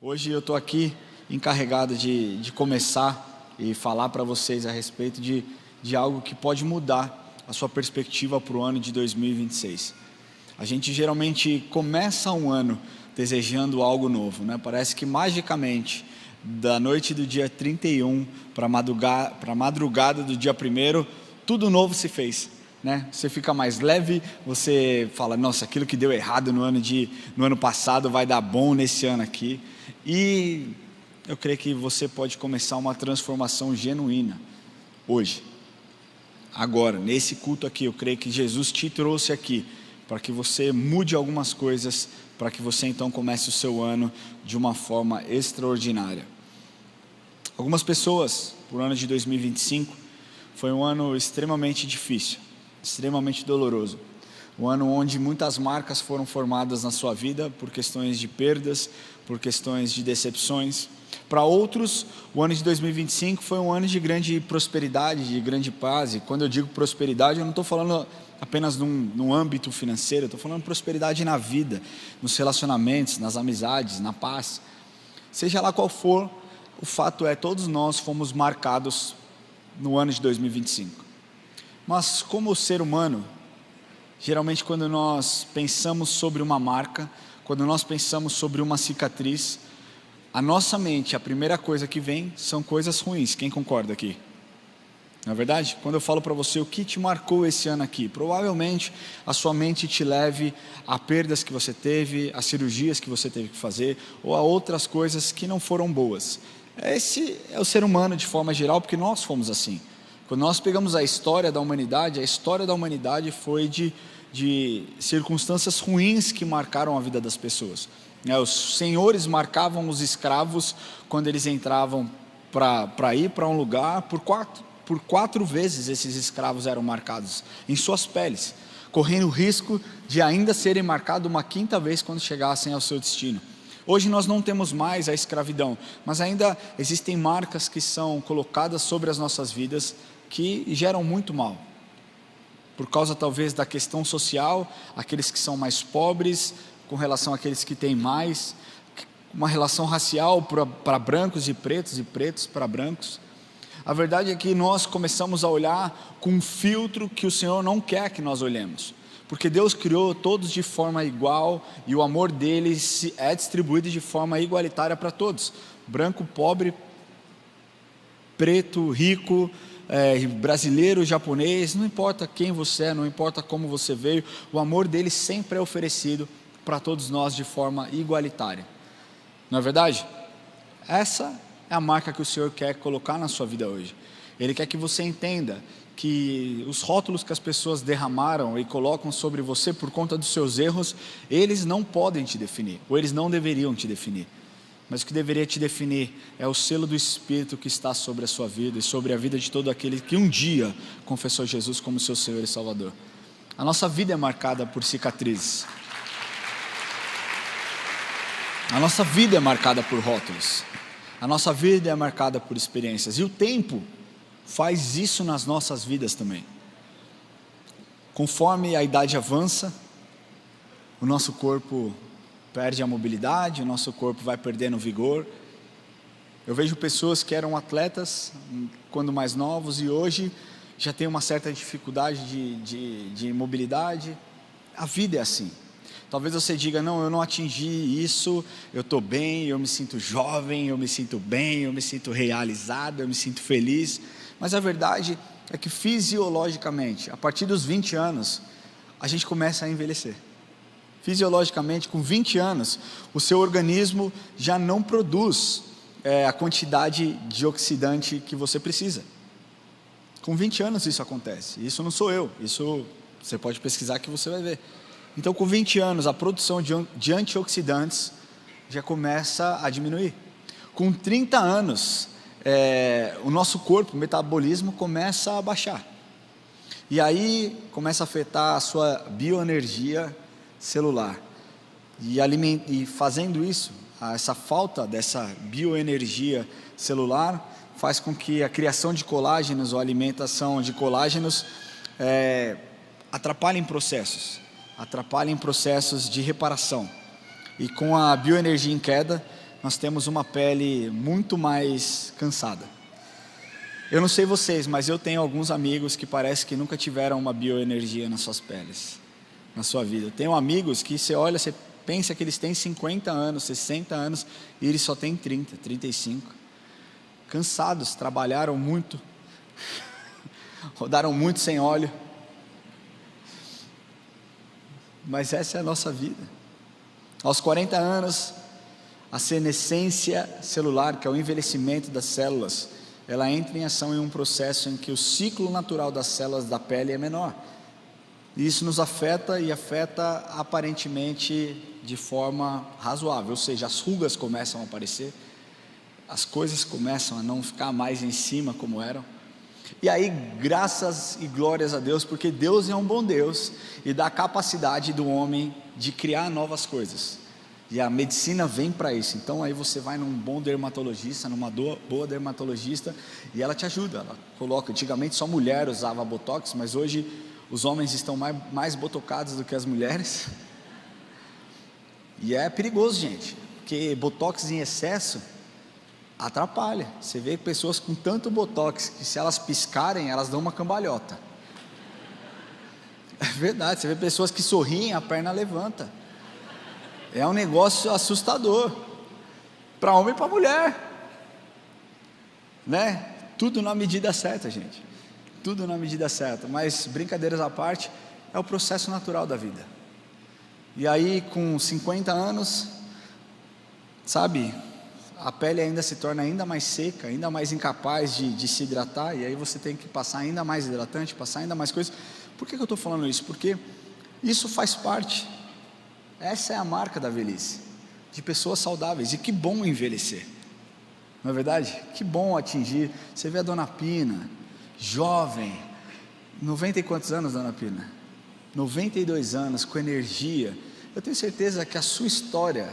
Hoje eu estou aqui encarregado de começar e falar para vocês a respeito de algo que pode mudar a sua perspectiva para o ano de 2026. A gente geralmente começa um ano desejando algo novo, né? Parece que magicamente, da noite do dia 31 para a madrugada do dia 1º, tudo novo se fez, né? Você fica mais leve, você fala, nossa, aquilo que deu errado no ano passado vai dar bom nesse ano aqui. E eu creio que você pode começar uma transformação genuína hoje, agora, nesse culto aqui. Eu creio que Jesus te trouxe aqui para que você mude algumas coisas, para que você então comece o seu ano de uma forma extraordinária. Algumas pessoas, por ano de 2025, foi um ano extremamente difícil, extremamente doloroso. Um ano onde muitas marcas foram formadas na sua vida por questões de perdas, por questões de decepções. Para outros, o ano de 2025 foi um ano de grande prosperidade, de grande paz. E quando eu digo prosperidade, eu não estou falando apenas num âmbito financeiro, eu estou falando prosperidade na vida, nos relacionamentos, nas amizades, na paz. Seja lá qual for, o fato é, todos nós fomos marcados no ano de 2025. Mas como ser humano, geralmente quando nós pensamos sobre uma marca, quando nós pensamos sobre uma cicatriz, a nossa mente, a primeira coisa que vem são coisas ruins. Quem concorda aqui? Não é verdade? Quando eu falo para você o que te marcou esse ano aqui, provavelmente a sua mente te leve a perdas que você teve, a cirurgias que você teve que fazer, ou a outras coisas que não foram boas. Esse é o ser humano de forma geral, porque nós fomos assim. Quando nós pegamos a história da humanidade foi de circunstâncias ruins que marcaram a vida das pessoas. Os senhores marcavam os escravos quando eles entravam para ir para um lugar. Por quatro vezes esses escravos eram marcados em suas peles, correndo o risco de ainda serem marcados uma 5ª vez quando chegassem ao seu destino. Hoje nós não temos mais a escravidão, mas ainda existem marcas que são colocadas sobre as nossas vidas que geram muito mal, por causa talvez da questão social, aqueles que são mais pobres, com relação àqueles que têm mais, uma relação racial para brancos e pretos para brancos. A verdade é que nós começamos a olhar com um filtro que o Senhor não quer que nós olhemos, porque Deus criou todos de forma igual e o amor dele é distribuído de forma igualitária para todos, branco, pobre, preto, rico, brasileiro, japonês, não importa quem você é, não importa como você veio, o amor dele sempre é oferecido para todos nós de forma igualitária. Não é verdade? Essa é a marca que o Senhor quer colocar na sua vida hoje. Ele quer que você entenda que os rótulos que as pessoas derramaram e colocam sobre você por conta dos seus erros, eles não podem te definir, ou eles não deveriam te definir. Mas o que deveria te definir é o selo do Espírito que está sobre a sua vida e sobre a vida de todo aquele que um dia confessou Jesus como seu Senhor e Salvador. A nossa vida é marcada por cicatrizes. A nossa vida é marcada por rótulos. A nossa vida é marcada por experiências. E o tempo faz isso nas nossas vidas também. Conforme a idade avança, o nosso corpo perde a mobilidade, o nosso corpo vai perdendo o vigor. Eu vejo pessoas que eram atletas quando mais novos e hoje já têm uma certa dificuldade de mobilidade. A vida é assim. Talvez você diga, não, eu não atingi isso, eu estou bem, eu me sinto jovem, eu me sinto bem, eu me sinto realizado, eu me sinto feliz. Mas a verdade é que fisiologicamente, a partir dos 20 anos, a gente começa a envelhecer. Fisiologicamente, com 20 anos, o seu organismo já não produz a quantidade de oxidante que você precisa. Com 20 anos isso acontece. Isso não sou eu, isso você pode pesquisar que você vai ver. Então, com 20 anos, a produção de antioxidantes já começa a diminuir. Com 30 anos, o nosso corpo, o metabolismo começa a baixar. E aí começa a afetar a sua bioenergia celular. E fazendo isso, essa falta dessa bioenergia celular faz com que a criação de colágenos ou alimentação de colágenos atrapalhem processos de reparação. E com a bioenergia em queda, nós temos uma pele muito mais cansada. Eu não sei vocês, mas eu tenho alguns amigos que parece que nunca tiveram uma bioenergia nas suas peles, na sua vida. Eu tenho amigos que você olha, você pensa que eles têm 50 anos, 60 anos, e eles só têm 30, 35. Cansados, trabalharam muito, rodaram muito sem óleo. Mas essa é a nossa vida. Aos 40 anos, a senescência celular, que é o envelhecimento das células, ela entra em ação em um processo em que o ciclo natural das células da pele é menor. E isso nos afeta e afeta aparentemente de forma razoável, ou seja, as rugas começam a aparecer, as coisas começam a não ficar mais em cima como eram. E aí, graças e glórias a Deus, porque Deus é um bom Deus e dá a capacidade do homem de criar novas coisas. E a medicina vem para isso. Então aí você vai num bom dermatologista, numa boa dermatologista, e ela te ajuda. Ela coloca, antigamente só mulher usava botox, mas hoje os homens estão mais botocados do que as mulheres. E é perigoso, gente, porque botox em excesso atrapalha. Você vê pessoas com tanto botox que se elas piscarem, elas dão uma cambalhota. É verdade, você vê pessoas que sorriem, a perna levanta. É um negócio assustador, para homem e para mulher, né? Tudo na medida certa, gente, tudo na medida certa. Mas brincadeiras à parte, é o processo natural da vida. E aí com 50 anos, sabe, a pele ainda se torna ainda mais seca, ainda mais incapaz de se hidratar, e aí você tem que passar ainda mais hidratante, passar ainda mais coisas. Por que eu estou falando isso? Porque isso faz parte. Essa é a marca da velhice, de pessoas saudáveis. E que bom envelhecer, não é verdade? Que bom atingir. Você vê a Dona Pina, jovem, 90 e quantos anos, Dona Pina? 92 anos, com energia. Eu tenho certeza que a sua história,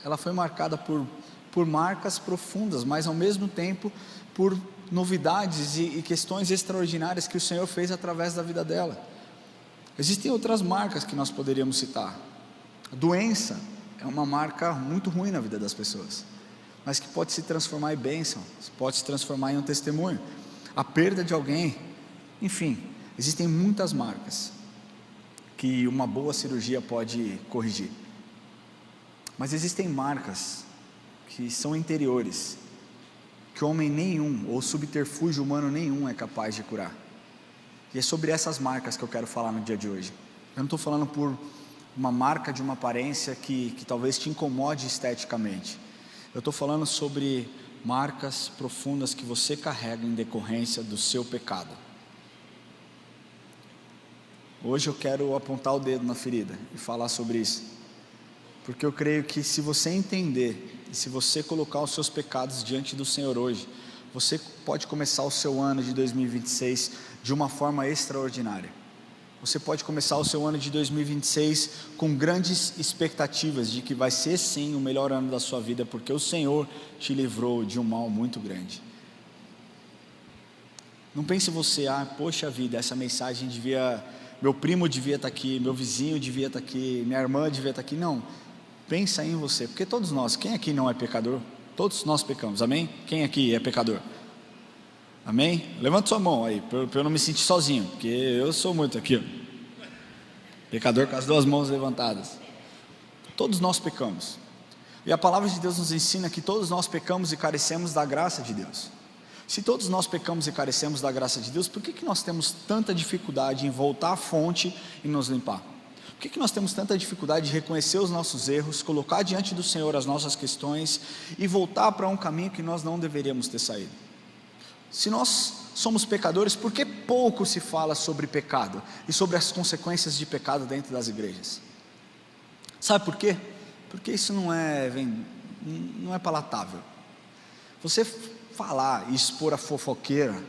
ela foi marcada por marcas profundas, mas ao mesmo tempo por novidades e questões extraordinárias que o Senhor fez através da vida dela. Existem outras marcas que nós poderíamos citar. A doença é uma marca muito ruim na vida das pessoas, mas que pode se transformar em bênção, pode se transformar em um testemunho. A perda de alguém, enfim, existem muitas marcas que uma boa cirurgia pode corrigir. Mas existem marcas que são interiores, que homem nenhum, ou subterfúgio humano nenhum é capaz de curar. E é sobre essas marcas que eu quero falar no dia de hoje. Eu não estou falando por uma marca de uma aparência que talvez te incomode esteticamente. Eu estou falando sobre marcas profundas que você carrega em decorrência do seu pecado. Hoje eu quero apontar o dedo na ferida e falar sobre isso, porque eu creio que se você entender, e se você colocar os seus pecados diante do Senhor hoje, você pode começar o seu ano de 2026 de uma forma extraordinária. Você pode começar o seu ano de 2026 com grandes expectativas de que vai ser sim o melhor ano da sua vida, porque o Senhor te livrou de um mal muito grande. Não pense você, poxa vida, essa mensagem meu primo devia estar aqui, meu vizinho devia estar aqui, minha irmã devia estar aqui. Não, pensa em você, porque todos nós, quem aqui não é pecador? Todos nós pecamos, amém? Quem aqui é pecador? Amém? Levanta sua mão aí, para eu não me sentir sozinho, porque eu sou muito aqui, ó. Pecador com as duas mãos levantadas. Todos nós pecamos, e a palavra de Deus nos ensina que todos nós pecamos e carecemos da graça de Deus. Se todos nós pecamos e carecemos da graça de Deus, por que nós temos tanta dificuldade em voltar à fonte e nos limpar? Por que nós temos tanta dificuldade de reconhecer os nossos erros, colocar diante do Senhor as nossas questões e voltar para um caminho que nós não deveríamos ter saído? Se nós somos pecadores, por que pouco se fala sobre pecado e sobre as consequências de pecado dentro das igrejas? Sabe por quê? Porque isso não é palatável. Você falar e expor a fofoqueira,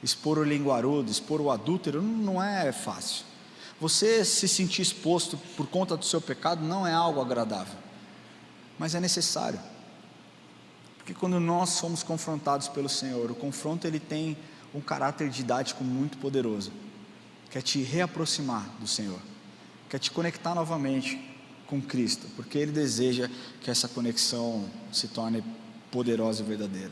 expor o linguarudo, expor o adúltero, não é fácil. Você se sentir exposto por conta do seu pecado não é algo agradável, mas é necessário. Porque quando nós somos confrontados pelo Senhor, o confronto ele tem um caráter didático muito poderoso, quer te reaproximar do Senhor, quer te conectar novamente com Cristo, porque Ele deseja que essa conexão se torne poderosa e verdadeira.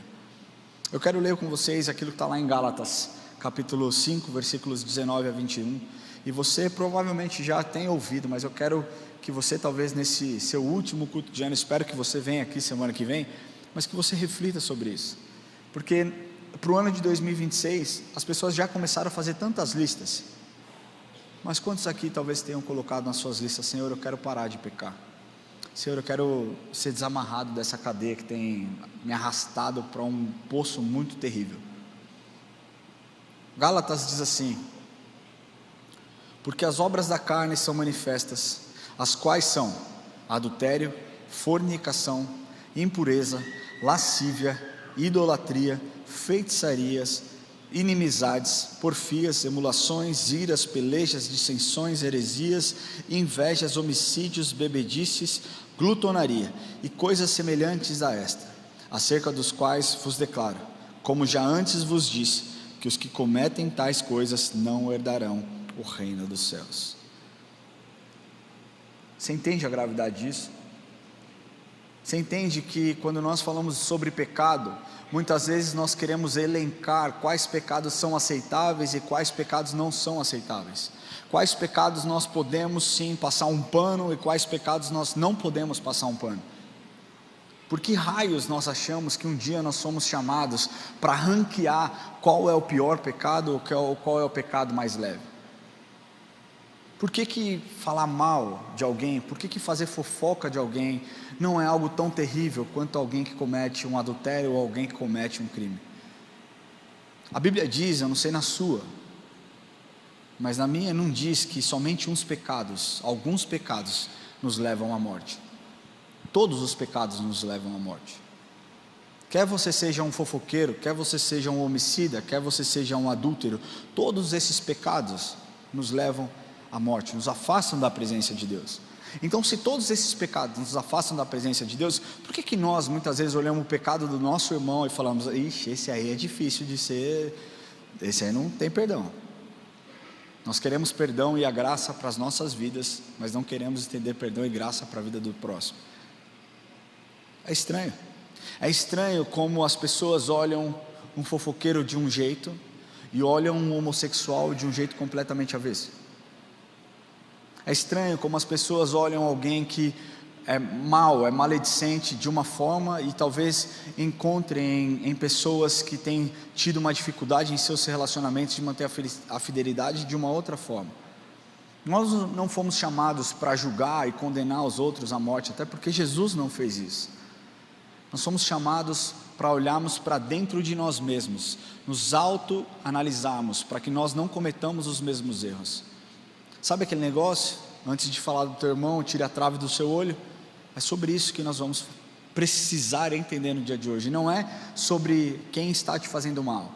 Eu quero ler com vocês aquilo que está lá em Gálatas, capítulo 5, versículos 19 a 21, e você provavelmente já tem ouvido, mas eu quero que você, talvez nesse seu último culto de ano, espero que você venha aqui semana que vem, mas que você reflita sobre isso, porque para o ano de 2026, as pessoas já começaram a fazer tantas listas, mas quantos aqui talvez tenham colocado nas suas listas: Senhor, eu quero parar de pecar, Senhor, eu quero ser desamarrado dessa cadeia que tem me arrastado para um poço muito terrível. Gálatas diz assim: porque as obras da carne são manifestas, as quais são adultério, fornicação, impureza, lascívia, idolatria, feitiçarias, inimizades, porfias, emulações, iras, pelejas, dissensões, heresias, invejas, homicídios, bebedices, glutonaria e coisas semelhantes a esta, acerca dos quais vos declaro, como já antes vos disse, que os que cometem tais coisas não herdarão o reino dos céus. Você entende a gravidade disso? Você entende que quando nós falamos sobre pecado, muitas vezes nós queremos elencar quais pecados são aceitáveis e quais pecados não são aceitáveis, quais pecados nós podemos sim passar um pano e quais pecados nós não podemos passar um pano. Por que raios nós achamos que um dia nós somos chamados para ranquear qual é o pior pecado ou qual é o pecado mais leve? Por que falar mal de alguém, por que fazer fofoca de alguém não é algo tão terrível quanto alguém que comete um adultério ou alguém que comete um crime? A Bíblia diz, eu não sei na sua, mas na minha não diz que somente alguns pecados nos levam à morte. Todos os pecados nos levam à morte. Quer você seja um fofoqueiro, quer você seja um homicida, quer você seja um adúltero, todos esses pecados nos levam à morte, nos afastam da presença de Deus. Então, se todos esses pecados nos afastam da presença de Deus, por que nós muitas vezes olhamos o pecado do nosso irmão e falamos: ixi, esse aí é difícil de ser, esse aí não tem perdão? Nós queremos perdão e a graça para as nossas vidas, mas não queremos estender perdão e graça para a vida do próximo. É estranho como as pessoas olham um fofoqueiro de um jeito e olham um homossexual de um jeito completamente avesso. É estranho como as pessoas olham alguém que é mau, é maledicente de uma forma e talvez encontrem em pessoas que têm tido uma dificuldade em seus relacionamentos de manter a fidelidade de uma outra forma. Nós não fomos chamados para julgar e condenar os outros à morte, até porque Jesus não fez isso. Nós somos chamados para olharmos para dentro de nós mesmos, nos autoanalisarmos, para que nós não cometamos os mesmos erros. Sabe aquele negócio, antes de falar do teu irmão, tire a trave do seu olho? É sobre isso que nós vamos precisar entender no dia de hoje. Não é sobre quem está te fazendo mal,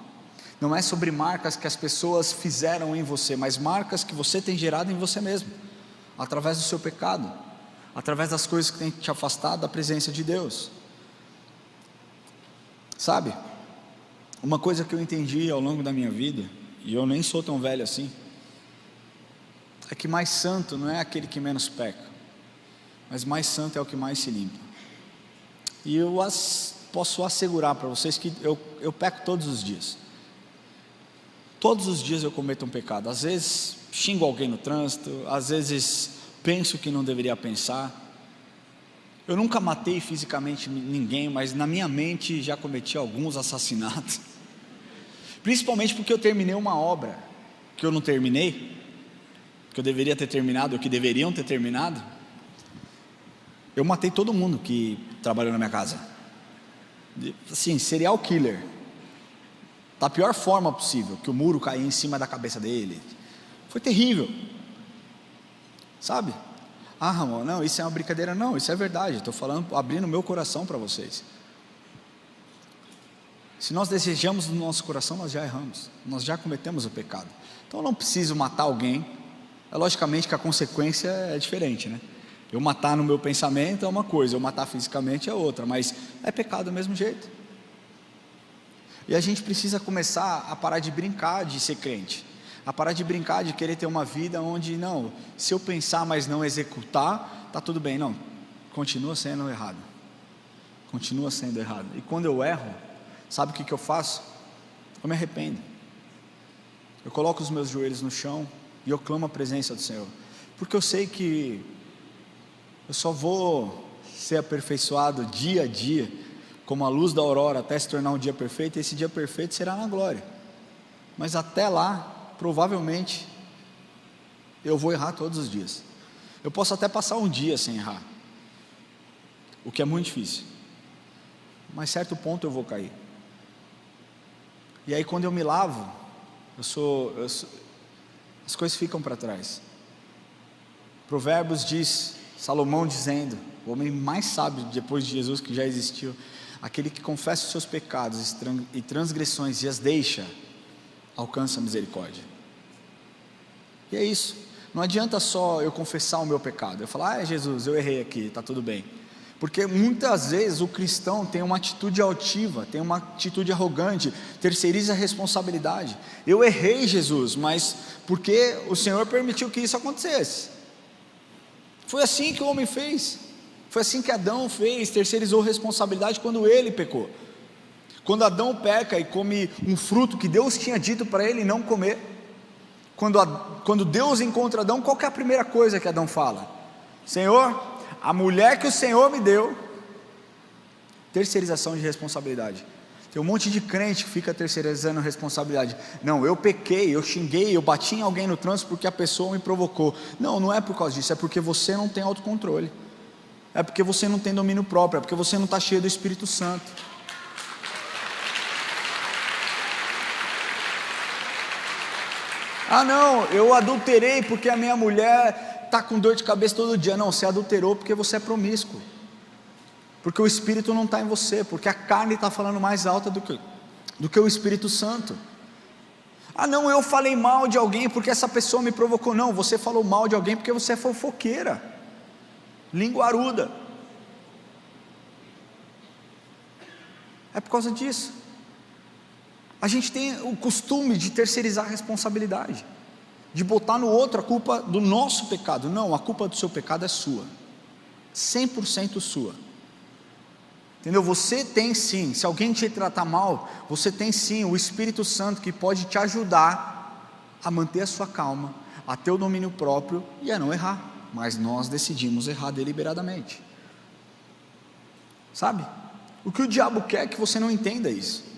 não é sobre marcas que as pessoas fizeram em você, mas marcas que você tem gerado em você mesmo, através do seu pecado, através das coisas que têm te afastado da presença de Deus. Sabe, uma coisa que eu entendi ao longo da minha vida, e eu nem sou tão velho assim, é que mais santo não é aquele que menos peca, mas mais santo é o que mais se limpa. E eu posso assegurar para vocês que eu peco todos os dias. Todos os dias eu cometo um pecado. Às vezes xingo alguém no trânsito, às vezes penso que não deveria pensar. Eu nunca matei fisicamente ninguém, mas na minha mente já cometi alguns assassinatos. Principalmente porque eu terminei uma obra que eu não terminei, que eu deveria ter terminado, ou que deveriam ter terminado. Eu matei todo mundo que trabalhou na minha casa. Assim, serial killer. Da pior forma possível, que o muro caía em cima da cabeça dele. Foi terrível. Sabe? Ah, Ramon, não, isso é uma brincadeira. Não, isso é verdade, estou falando, abrindo meu coração para vocês. Se nós desejamos no nosso coração, nós já erramos, nós já cometemos o pecado. Então eu não preciso matar alguém. É logicamente que a consequência é diferente, né? Eu matar no meu pensamento é uma coisa, eu matar fisicamente é outra, mas é pecado do mesmo jeito. E a gente precisa começar a parar de brincar de ser crente. a parar de brincar, de querer ter uma vida onde, não, se eu pensar, mas não executar, está tudo bem. Não, continua sendo errado. Continua sendo errado. E quando eu erro, sabe o que eu faço? Eu me arrependo. Eu coloco os meus joelhos no chão e eu clamo a presença do Senhor. Porque eu sei que eu só vou ser aperfeiçoado dia a dia, como a luz da aurora, até se tornar um dia perfeito. E esse dia perfeito será na glória. Mas até lá, provavelmente, eu vou errar todos os dias. Eu posso até passar um dia sem errar, o que é muito difícil, mas certo ponto eu vou cair. E aí quando eu me lavo, as coisas ficam para trás. Provérbios diz, Salomão dizendo, o homem mais sábio depois de Jesus que já existiu, aquele que confessa os seus pecados e transgressões e as deixa, alcança a misericórdia. E é isso. Não adianta só eu confessar o meu pecado, eu falar, Jesus, eu errei aqui, está tudo bem. Porque muitas vezes o cristão tem uma atitude altiva, tem uma atitude arrogante, terceiriza a responsabilidade. Eu errei, Jesus, mas porque o Senhor permitiu que isso acontecesse. Foi assim que o homem fez, foi assim que Adão fez, terceirizou a responsabilidade quando ele pecou. Quando Adão peca e come um fruto que Deus tinha dito para ele não comer, quando Deus encontra Adão, qual que é a primeira coisa que Adão fala? Senhor, a mulher que o Senhor me deu, terceirização de responsabilidade. Tem um monte de crente que fica terceirizando a responsabilidade. Não, eu pequei, eu xinguei, eu bati em alguém no trânsito porque a pessoa me provocou. Não, não é por causa disso, é porque você não tem autocontrole, é porque você não tem domínio próprio, é porque você não está cheio do Espírito Santo. Ah não, eu adulterei porque a minha mulher está com dor de cabeça todo dia. Não, você adulterou porque você é promíscuo, porque o Espírito não está em você, porque a carne está falando mais alta do que o Espírito Santo. Ah não, eu falei mal de alguém porque essa pessoa me provocou. Não, você falou mal de alguém porque você é fofoqueira, linguaruda. É por causa disso. A gente tem o costume de terceirizar a responsabilidade, de botar no outro a culpa do nosso pecado. Não, a culpa do seu pecado é sua, 100% sua. Entendeu? Você tem sim, se alguém te tratar mal, você tem sim o Espírito Santo que pode te ajudar a manter a sua calma, a ter o domínio próprio e a não errar. Mas nós decidimos errar deliberadamente. Sabe? O que o diabo quer é que você não entenda isso.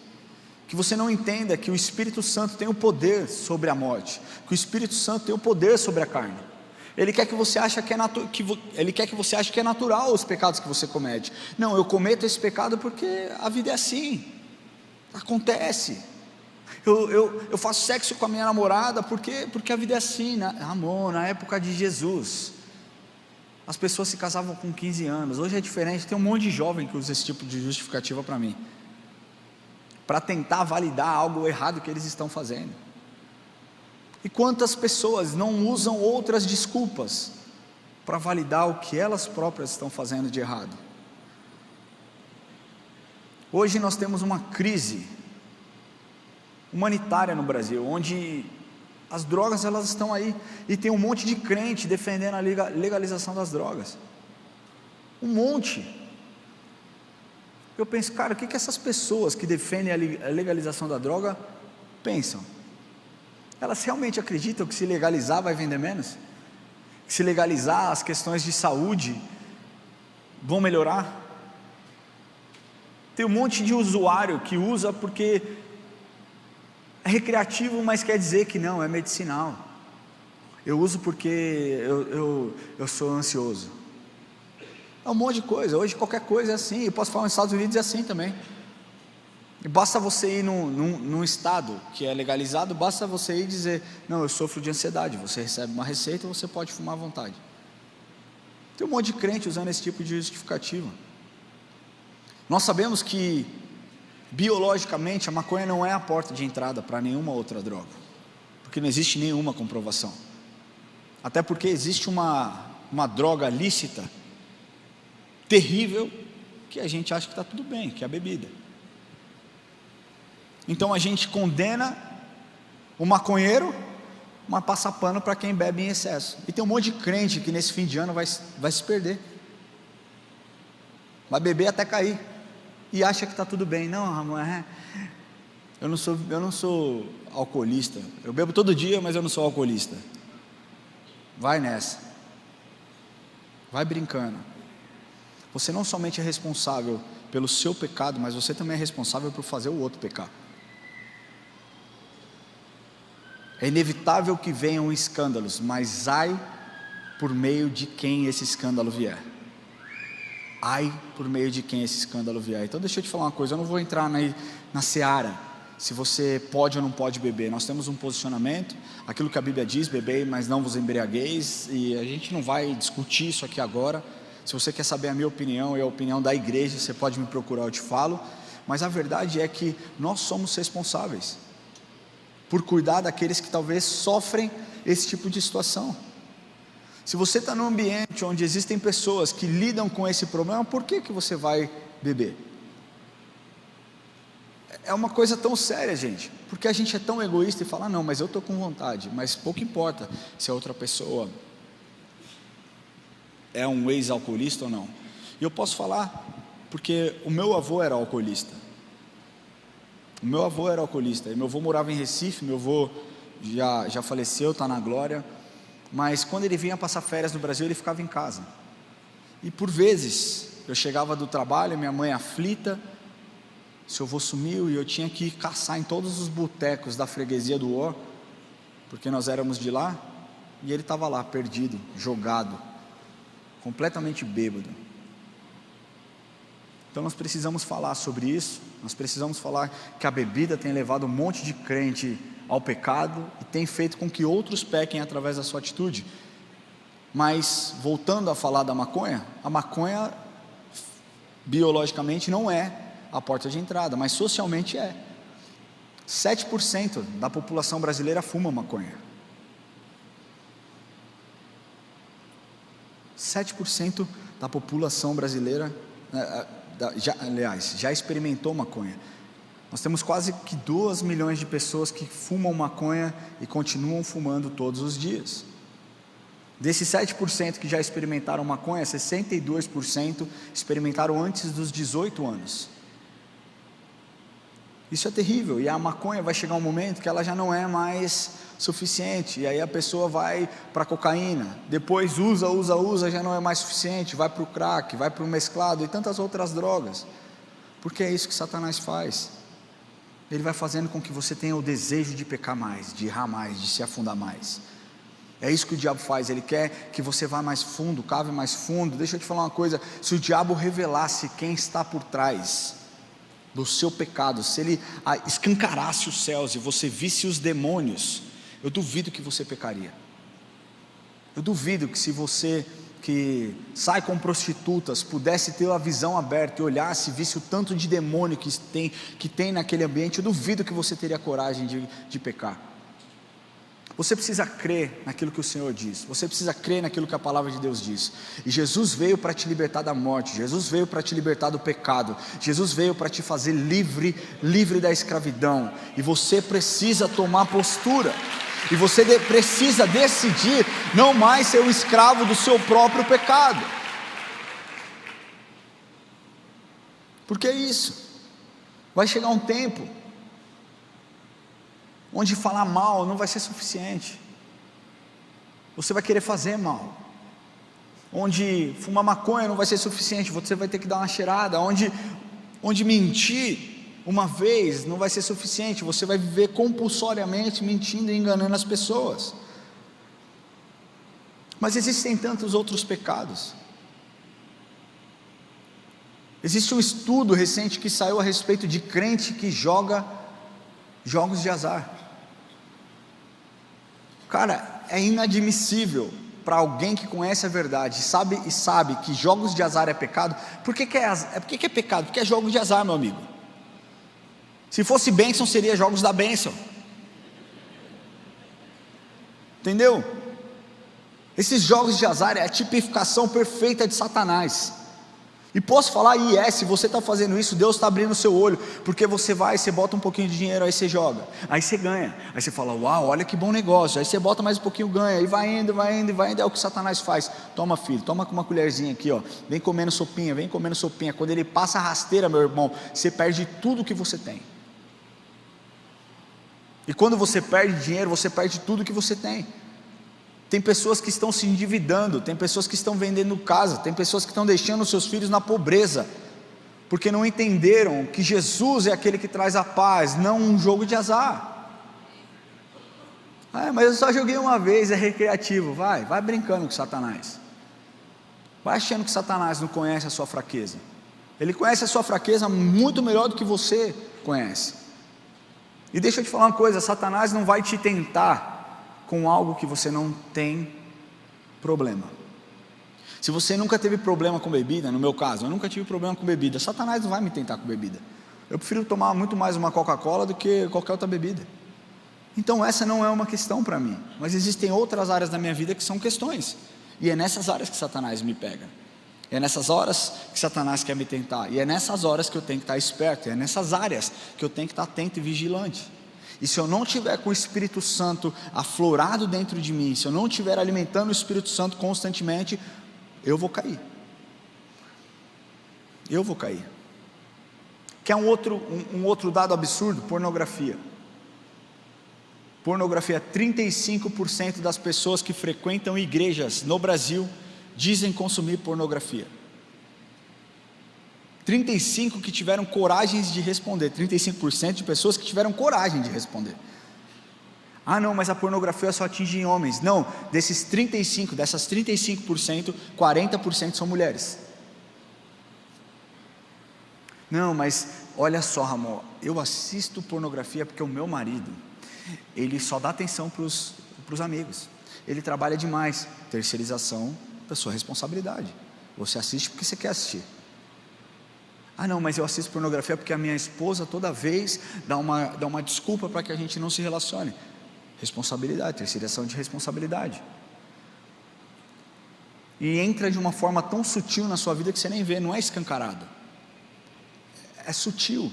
Que você não entenda que o Espírito Santo tem o poder sobre a morte, que o Espírito Santo tem o poder sobre a carne. Ele quer que você ache que é natural os pecados que você comete. Não, eu cometo esse pecado porque a vida é assim, acontece. Eu faço sexo com a minha namorada porque a vida é assim, né? Amor, na época de Jesus as pessoas se casavam com 15 anos, hoje é diferente. Tem um monte de jovem que usa esse tipo de justificativa para mim, para tentar validar algo errado que eles estão fazendo. E quantas pessoas não usam outras desculpas para validar o que elas próprias estão fazendo de errado? Hoje nós temos uma crise humanitária no Brasil, onde as drogas elas estão aí, e tem um monte de crente defendendo a legalização das drogas, um monte. Eu penso, cara, o que essas pessoas que defendem a legalização da droga pensam? Elas realmente acreditam que se legalizar vai vender menos? Que se legalizar as questões de saúde vão melhorar? Tem um monte de usuário que usa porque é recreativo, mas quer dizer que não, é medicinal. Eu uso porque eu sou ansioso. É um monte de coisa. Hoje qualquer coisa é assim. Eu posso falar nos Estados Unidos é assim também. E basta você ir num estado que é legalizado, basta você ir e dizer, não, eu sofro de ansiedade. Você recebe uma receita e você pode fumar à vontade. Tem um monte de crente usando esse tipo de justificativa. Nós sabemos que biologicamente a maconha não é a porta de entrada para nenhuma outra droga, porque não existe nenhuma comprovação. Até porque existe uma droga lícita terrível que a gente acha que está tudo bem, que é a bebida. Então a gente condena o maconheiro, mas passa pano para quem bebe em excesso. E tem um monte de crente que nesse fim de ano vai se perder, vai beber até cair, e acha que está tudo bem. Não, Ramon, eu não sou alcoolista, eu bebo todo dia, mas eu não sou alcoolista. Vai nessa, vai brincando. Você não somente é responsável pelo seu pecado, mas você também é responsável por fazer o outro pecar. É inevitável que venham escândalos, mas ai por meio de quem esse escândalo vier. Ai por meio de quem esse escândalo vier. Então deixa eu te falar uma coisa, eu não vou entrar na seara se você pode ou não pode beber. Nós temos um posicionamento, aquilo que a Bíblia diz: bebei, mas não vos embriagueis, e a gente não vai discutir isso aqui agora. Se você quer saber a minha opinião e a opinião da igreja, você pode me procurar, eu te falo. Mas a verdade é que nós somos responsáveis por cuidar daqueles que talvez sofrem esse tipo de situação. Se você está num ambiente onde existem pessoas que lidam com esse problema, por que você vai beber? É uma coisa tão séria, gente, porque a gente é tão egoísta e fala: não, mas eu estou com vontade. Mas pouco importa se a outra pessoa é um ex-alcoolista ou não. E eu posso falar porque o meu avô era alcoolista. O meu avô era alcoolista, e meu avô morava em Recife. Meu avô já faleceu, está na glória, mas quando ele vinha passar férias no Brasil, ele ficava em casa. E por vezes, eu chegava do trabalho, minha mãe aflita, seu avô sumiu, e eu tinha que caçar em todos os botecos da freguesia do Ó, porque nós éramos de lá, e ele estava lá, perdido, jogado, completamente bêbado. Então nós precisamos falar sobre isso, nós precisamos falar que a bebida tem levado um monte de crente ao pecado, e tem feito com que outros pequem através da sua atitude. Mas, voltando a falar da maconha, a maconha biologicamente não é a porta de entrada, mas socialmente é. 7% da população brasileira fuma maconha. 7% da população brasileira, já experimentou maconha. Nós temos quase que 2 milhões de pessoas que fumam maconha e continuam fumando todos os dias. Desses 7% que já experimentaram maconha, 62% experimentaram antes dos 18 anos. Isso é terrível, e a maconha vai chegar um momento que ela já não é mais suficiente, e aí a pessoa vai para a cocaína, depois usa, já não é mais suficiente, vai para o crack, vai para o mesclado e tantas outras drogas, porque é isso que Satanás faz. Ele vai fazendo com que você tenha o desejo de pecar mais, de errar mais, de se afundar mais. É isso que o diabo faz, ele quer que você vá mais fundo, cave mais fundo. Deixa eu te falar uma coisa, se o diabo revelasse quem está por trás do seu pecado, se ele escancarasse os céus e você visse os demônios, eu duvido que você pecaria. Eu duvido que, se você que sai com prostitutas pudesse ter a visão aberta e olhasse, visse o tanto de demônio que tem naquele ambiente, eu duvido que você teria coragem de pecar. Você precisa crer naquilo que o Senhor diz, você precisa crer naquilo que a palavra de Deus diz. E Jesus veio para te libertar da morte, Jesus veio para te libertar do pecado, Jesus veio para te fazer livre da escravidão. E você precisa tomar postura, e você precisa decidir não mais ser o escravo do seu próprio pecado. Porque é isso, vai chegar um tempo onde falar mal não vai ser suficiente, você vai querer fazer mal. Onde fumar maconha não vai ser suficiente, você vai ter que dar uma cheirada. Onde mentir uma vez não vai ser suficiente, você vai viver compulsoriamente mentindo e enganando as pessoas. Mas existem tantos outros pecados. Existe um estudo recente que saiu a respeito de crente que joga jogos de azar. Cara, é inadmissível para alguém que conhece a verdade, sabe que jogos de azar é pecado. Por que é pecado? Porque é jogo de azar, meu amigo. Se fosse bênção, seria jogos da bênção. Entendeu? Esses jogos de azar é a tipificação perfeita de Satanás. E posso falar, se você está fazendo isso, Deus está abrindo o seu olho, porque você bota um pouquinho de dinheiro, aí você joga, aí você ganha, aí você fala, uau, olha que bom negócio, aí você bota mais um pouquinho, ganha, e vai indo, é o que Satanás faz. Toma, filho, toma com uma colherzinha aqui, ó, vem comendo sopinha, quando ele passa a rasteira, meu irmão, você perde tudo que você tem. E quando você perde dinheiro, você perde tudo que você tem. Tem pessoas que estão se endividando, tem pessoas que estão vendendo casa, tem pessoas que estão deixando seus filhos na pobreza, porque não entenderam que Jesus é aquele que traz a paz, não um jogo de azar. Mas eu só joguei uma vez, é recreativo. Vai brincando com Satanás, vai achando que Satanás não conhece a sua fraqueza. Ele conhece a sua fraqueza muito melhor do que você conhece. E deixa eu te falar uma coisa, Satanás não vai te tentar com algo que você não tem problema. Se você nunca teve problema com bebida, no meu caso, eu nunca tive problema com bebida, Satanás não vai me tentar com bebida. Eu prefiro tomar muito mais uma Coca-Cola do que qualquer outra bebida. Então essa não é uma questão para mim, mas existem outras áreas da minha vida que são questões, e é nessas áreas que Satanás me pega, é nessas horas que Satanás quer me tentar, e é nessas horas que eu tenho que estar esperto, é nessas áreas que eu tenho que estar atento e vigilante. E se eu não tiver com o Espírito Santo aflorado dentro de mim, se eu não estiver alimentando o Espírito Santo constantemente, eu vou cair. Quer um outro dado absurdo? Pornografia. 35% das pessoas que frequentam igrejas no Brasil dizem consumir pornografia. 35% que tiveram coragem de responder, 35% de pessoas que tiveram coragem de responder. Não, mas a pornografia só atinge homens. Não, dessas 35%, 40% são mulheres. Não, mas olha só, Ramon, eu assisto pornografia porque o meu marido, ele só dá atenção para os amigos, ele trabalha demais. Terceirização da sua responsabilidade. Você assiste porque você quer assistir. Não, mas eu assisto pornografia porque a minha esposa toda vez dá uma desculpa para que a gente não se relacione. Responsabilidade, terceirização de responsabilidade. E entra de uma forma tão sutil na sua vida que você nem vê, não é escancarado, é sutil.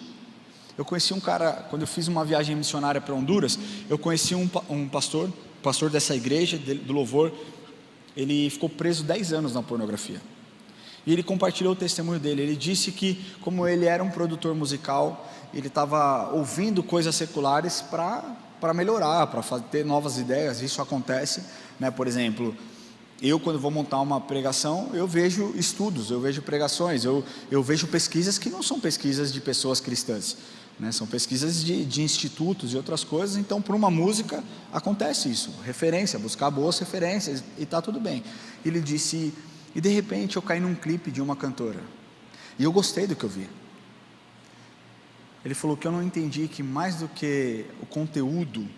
Eu conheci um cara, quando eu fiz uma viagem missionária para Honduras, eu conheci um pastor dessa igreja, do louvor. Ele ficou preso 10 anos na pornografia. E ele compartilhou o testemunho dele. Ele disse que, como ele era um produtor musical, ele estava ouvindo coisas seculares para melhorar, para ter novas ideias. Isso acontece, né? Por exemplo, eu quando vou montar uma pregação, eu vejo estudos, eu vejo pregações, eu vejo pesquisas que não são pesquisas de pessoas cristãs, né? São pesquisas de institutos e outras coisas. Então, para uma música acontece isso, referência, buscar boas referências, e está tudo bem. Ele disse... E de repente eu caí num clipe de uma cantora, e eu gostei do que eu vi. Ele falou que eu não entendi que mais do que o conteúdo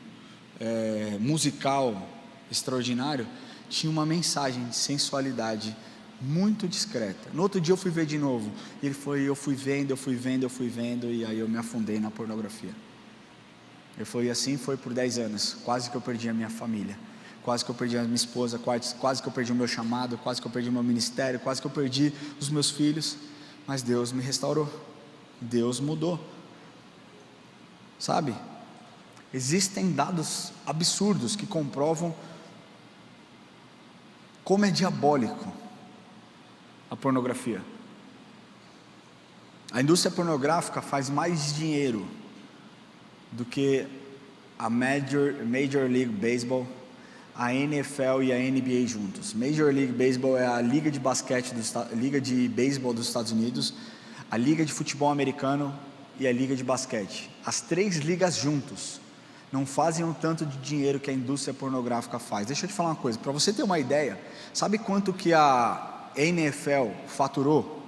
musical extraordinário, tinha uma mensagem de sensualidade muito discreta. No outro dia eu fui ver de novo, e ele falou, eu fui vendo, e aí eu me afundei na pornografia. Ele falou, e assim foi por 10 anos, quase que eu perdi a minha família. Quase que eu perdi a minha esposa, quase que eu perdi o meu chamado, quase que eu perdi o meu ministério, quase que eu perdi os meus filhos, mas Deus me restaurou, Deus mudou, sabe? Existem dados absurdos que comprovam como é diabólico a pornografia. A indústria pornográfica faz mais dinheiro do que a Major League Baseball, a NFL e a NBA juntos. Major League Baseball é a liga de basquete, liga de beisebol dos Estados Unidos, a liga de futebol americano e a liga de basquete. As 3 ligas juntos não fazem o tanto de dinheiro que a indústria pornográfica faz. Deixa eu te falar uma coisa, para você ter uma ideia, sabe quanto que a NFL faturou,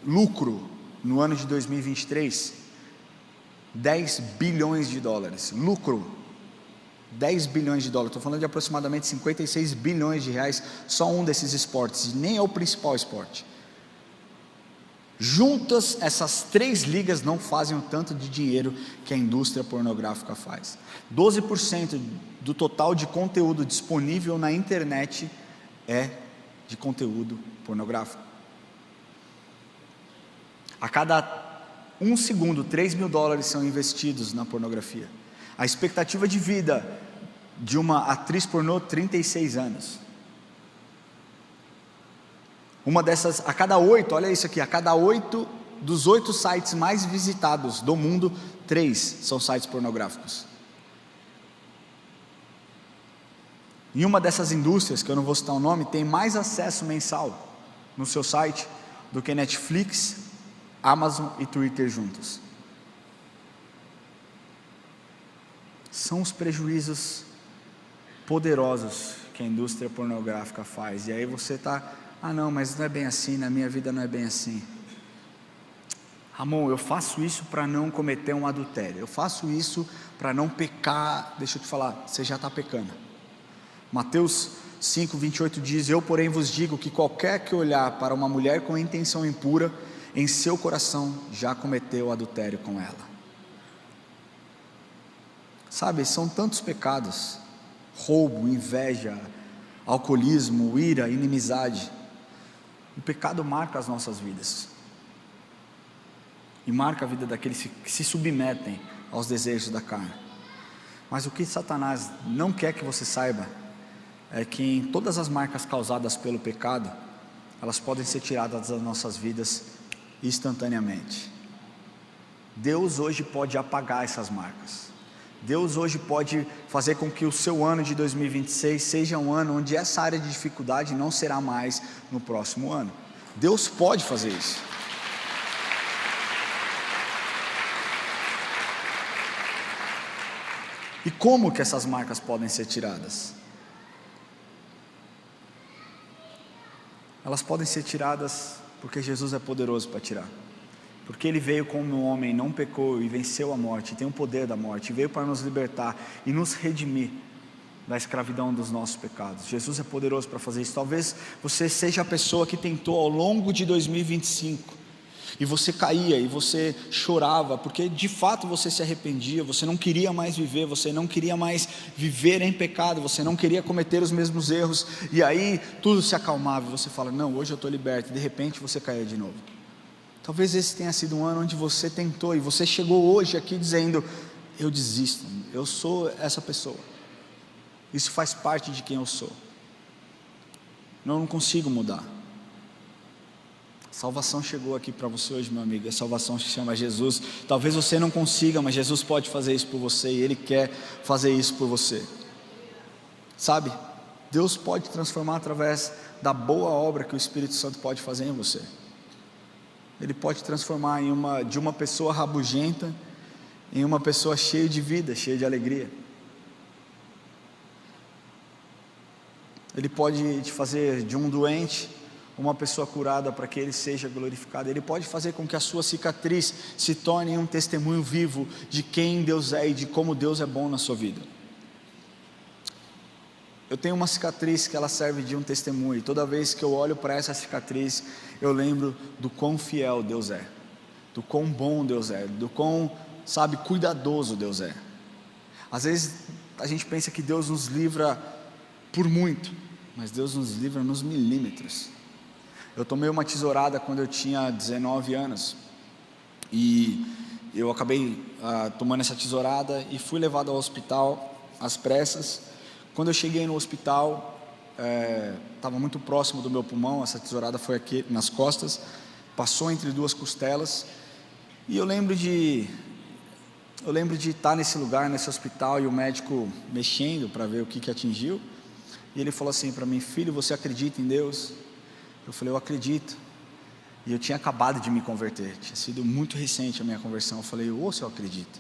lucro, no ano de 2023? 10 bilhões de dólares, lucro. 10 bilhões de dólares, estou falando de aproximadamente 56 bilhões de reais, só um desses esportes, e nem é o principal esporte. Juntas, essas 3 ligas não fazem o tanto de dinheiro que a indústria pornográfica faz. 12% do total de conteúdo disponível na internet é de conteúdo pornográfico. A cada 1 segundo, $3.000 são investidos na pornografia. A expectativa de vida de uma atriz pornô, 36 anos. Uma dessas, a cada 8, olha isso aqui, a cada 8 dos 8 sites mais visitados do mundo, 3 são sites pornográficos. E uma dessas indústrias, que eu não vou citar o nome, tem mais acesso mensal no seu site do que Netflix, Amazon e Twitter juntos. São os prejuízos poderosos que a indústria pornográfica faz. E aí você está, não, mas não é bem assim, na minha vida não é bem assim. Ramon, eu faço isso para não cometer um adultério, eu faço isso para não pecar. Deixa eu te falar, você já está pecando. Mateus 5:28 diz: eu porém vos digo que qualquer que olhar para uma mulher com intenção impura, em seu coração já cometeu adultério com ela. Sabe, são tantos pecados: roubo, inveja, alcoolismo, ira, inimizade. O pecado marca as nossas vidas, e marca a vida daqueles que se submetem aos desejos da carne. Mas o que Satanás não quer que você saiba é que em todas as marcas causadas pelo pecado, elas podem ser tiradas das nossas vidas instantaneamente. Deus hoje pode apagar essas marcas. Deus hoje pode fazer com que o seu ano de 2026 seja um ano onde essa área de dificuldade não será mais no próximo ano. Deus pode fazer isso. E como que essas marcas podem ser tiradas? Elas podem ser tiradas porque Jesus é poderoso para tirar. Porque Ele veio como um homem, não pecou e venceu a morte, tem o poder da morte, veio para nos libertar e nos redimir da escravidão dos nossos pecados. Jesus é poderoso para fazer isso. Talvez você seja a pessoa que tentou ao longo de 2025, e você caía, e você chorava, porque de fato você se arrependia, você não queria mais viver, você não queria mais viver em pecado, você não queria cometer os mesmos erros, e aí tudo se acalmava, e você fala, não, hoje eu estou liberto, e de repente você caía de novo. Talvez esse tenha sido um ano onde você tentou, e você chegou hoje aqui dizendo, eu desisto, eu sou essa pessoa, isso faz parte de quem eu sou, não consigo mudar. Salvação chegou aqui para você hoje, meu amigo. A salvação se chama Jesus. Talvez você não consiga, mas Jesus pode fazer isso por você, e Ele quer fazer isso por você. Sabe, Deus pode transformar através da boa obra que o Espírito Santo pode fazer em você. Ele pode transformar de uma pessoa rabugenta em uma pessoa cheia de vida, cheia de alegria. Ele pode te fazer de um doente uma pessoa curada, para que Ele seja glorificado. Ele pode fazer com que a sua cicatriz se torne um testemunho vivo de quem Deus é e de como Deus é bom na sua vida. Eu tenho uma cicatriz que ela serve de um testemunho, e toda vez que eu olho para essa cicatriz, eu lembro do quão fiel Deus é, do quão bom Deus é, do quão, cuidadoso Deus é. Às vezes a gente pensa que Deus nos livra por muito, mas Deus nos livra nos milímetros. Eu tomei uma tesourada quando eu tinha 19 anos, e eu acabei tomando essa tesourada e fui levado ao hospital às pressas. Quando eu cheguei no hospital, estava muito próximo do meu pulmão, essa tesourada foi aqui nas costas, passou entre 2 costelas, e eu lembro de estar nesse lugar, nesse hospital, e o médico mexendo para ver o que atingiu, e ele falou assim para mim, filho, você acredita em Deus? Eu falei, eu acredito. E eu tinha acabado de me converter, tinha sido muito recente a minha conversão. Eu falei, se eu acredito.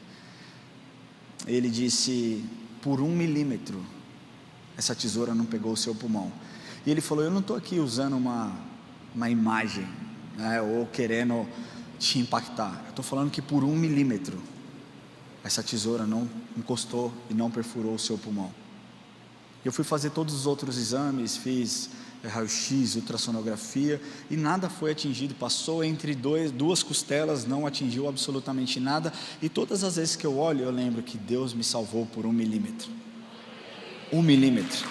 Ele disse, por 1 milímetro essa tesoura não pegou o seu pulmão. E ele falou, eu não estou aqui usando uma imagem, ou querendo te impactar. Eu estou falando que por 1 milímetro essa tesoura não encostou e não perfurou o seu pulmão. Eu fui fazer todos os outros exames, fiz raio-x, ultrassonografia, e nada foi atingido. Passou entre 2 costelas, não atingiu absolutamente nada. E todas as vezes que eu olho, eu lembro que Deus me salvou por 1 milímetro. 1 milímetro.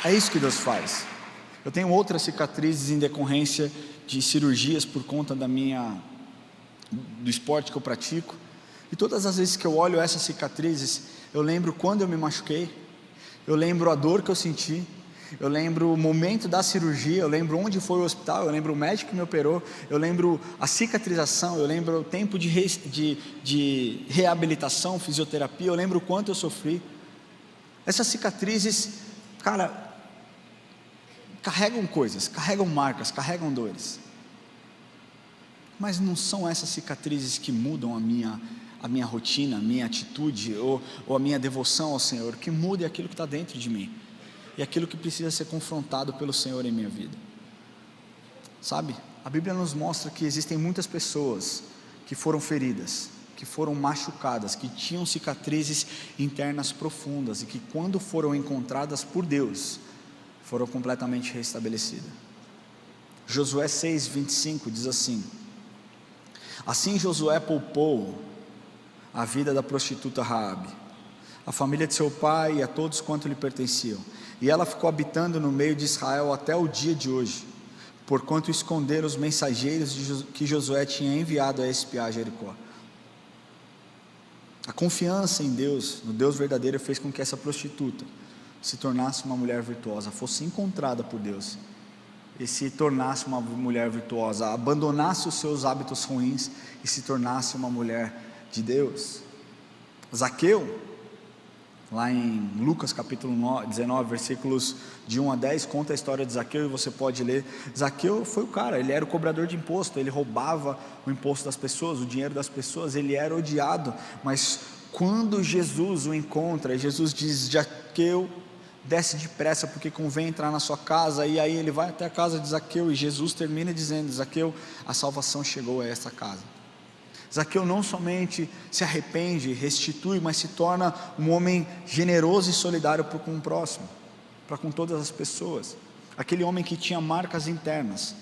É isso que Deus faz. Eu tenho outras cicatrizes em decorrência de cirurgias por conta do esporte que eu pratico. E todas as vezes que eu olho essas cicatrizes, eu lembro quando eu me machuquei, eu lembro a dor que eu senti, eu lembro o momento da cirurgia, eu lembro onde foi o hospital, eu lembro o médico que me operou, eu lembro a cicatrização, eu lembro o tempo de reabilitação, fisioterapia, eu lembro o quanto eu sofri. Essas cicatrizes, cara, carregam coisas, carregam marcas, carregam dores, mas não são essas cicatrizes que mudam a minha rotina, a minha atitude, ou a minha devoção ao Senhor, que mude aquilo que está dentro de mim, e aquilo que precisa ser confrontado pelo Senhor em minha vida. Sabe, a Bíblia nos mostra que existem muitas pessoas que foram feridas, que foram machucadas, que tinham cicatrizes internas profundas, e que quando foram encontradas por Deus, foram completamente restabelecidas. Josué 6:25 diz assim: assim Josué poupou a vida da prostituta Raabe, a família de seu pai e a todos quanto lhe pertenciam, e ela ficou habitando no meio de Israel até o dia de hoje, porquanto esconderam os mensageiros que Josué tinha enviado a espiar Jericó. A confiança em Deus, no Deus verdadeiro, fez com que essa prostituta se tornasse uma mulher virtuosa, fosse encontrada por Deus e se tornasse uma mulher virtuosa, abandonasse os seus hábitos ruins e se tornasse uma mulher de Deus. Zaqueu, lá em Lucas capítulo 19, versículos de 1 a 10, conta a história de Zaqueu, e você pode ler. Zaqueu foi o cara, ele era o cobrador de imposto, ele roubava o imposto das pessoas, o dinheiro das pessoas, ele era odiado, mas quando Jesus o encontra, Jesus diz: Zaqueu, desce depressa, porque convém entrar na sua casa. E aí ele vai até a casa de Zaqueu, e Jesus termina dizendo: Zaqueu, a salvação chegou a essa casa. Zaqueu não somente se arrepende, restitui, mas se torna um homem generoso e solidário para com o próximo, para com todas as pessoas. Aquele homem que tinha marcas internas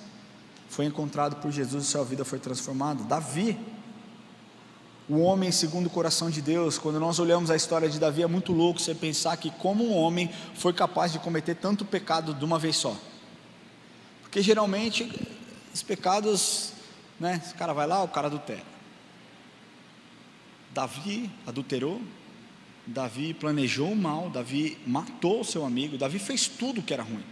foi encontrado por Jesus e sua vida foi transformada. Davi, o homem segundo o coração de Deus. Quando nós olhamos a história de Davi, é muito louco você pensar que como um homem foi capaz de cometer tanto pecado de uma vez só, porque geralmente os pecados, né, esse cara vai lá, o cara adultera. Davi adulterou, Davi planejou o mal, Davi matou o seu amigo, Davi fez tudo que era ruim.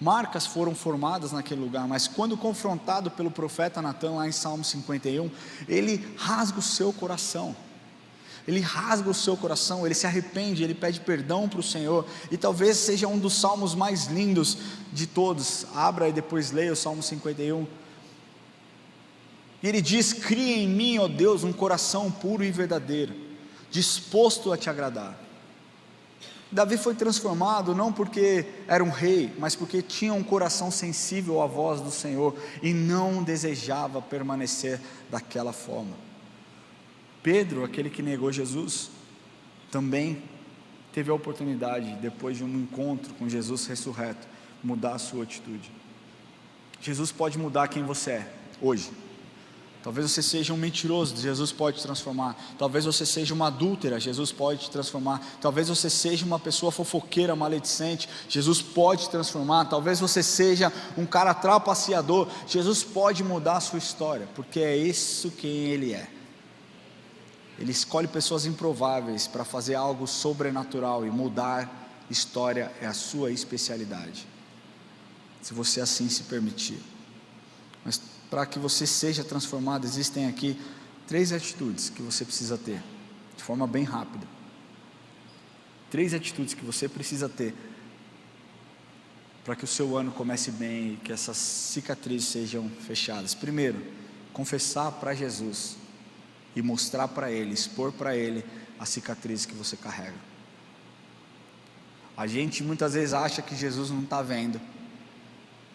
Marcas foram formadas naquele lugar, mas quando confrontado pelo profeta Natan, lá em Salmo 51, ele rasga o seu coração, ele se arrepende, ele pede perdão para o Senhor, e talvez seja um dos salmos mais lindos de todos. Abra e depois leia o Salmo 51, e ele diz: cria em mim, ó Deus, um coração puro e verdadeiro, disposto a te agradar. Davi foi transformado não porque era um rei, mas porque tinha um coração sensível à voz do Senhor e não desejava permanecer daquela forma. Pedro, aquele que negou Jesus, também teve a oportunidade, depois de um encontro com Jesus ressurreto, mudar a sua atitude. Jesus pode mudar quem você é hoje. Talvez você seja um mentiroso, Jesus pode te transformar. Talvez você seja uma adúltera, Jesus pode te transformar. Talvez você seja uma pessoa fofoqueira, maledicente, Jesus pode te transformar. Talvez você seja um cara trapaceador, Jesus pode mudar a sua história, porque é isso quem Ele é. Ele escolhe pessoas improváveis para fazer algo sobrenatural, e mudar história é a sua especialidade, se você assim se permitir. Mas para que você seja transformado, existem aqui 3 atitudes que você precisa ter, de forma bem rápida. 3 atitudes que você precisa ter para que o seu ano comece bem e que essas cicatrizes sejam fechadas. Primeiro, confessar para Jesus e mostrar para Ele, expor para Ele as cicatrizes que você carrega. A gente muitas vezes acha que Jesus não está vendo.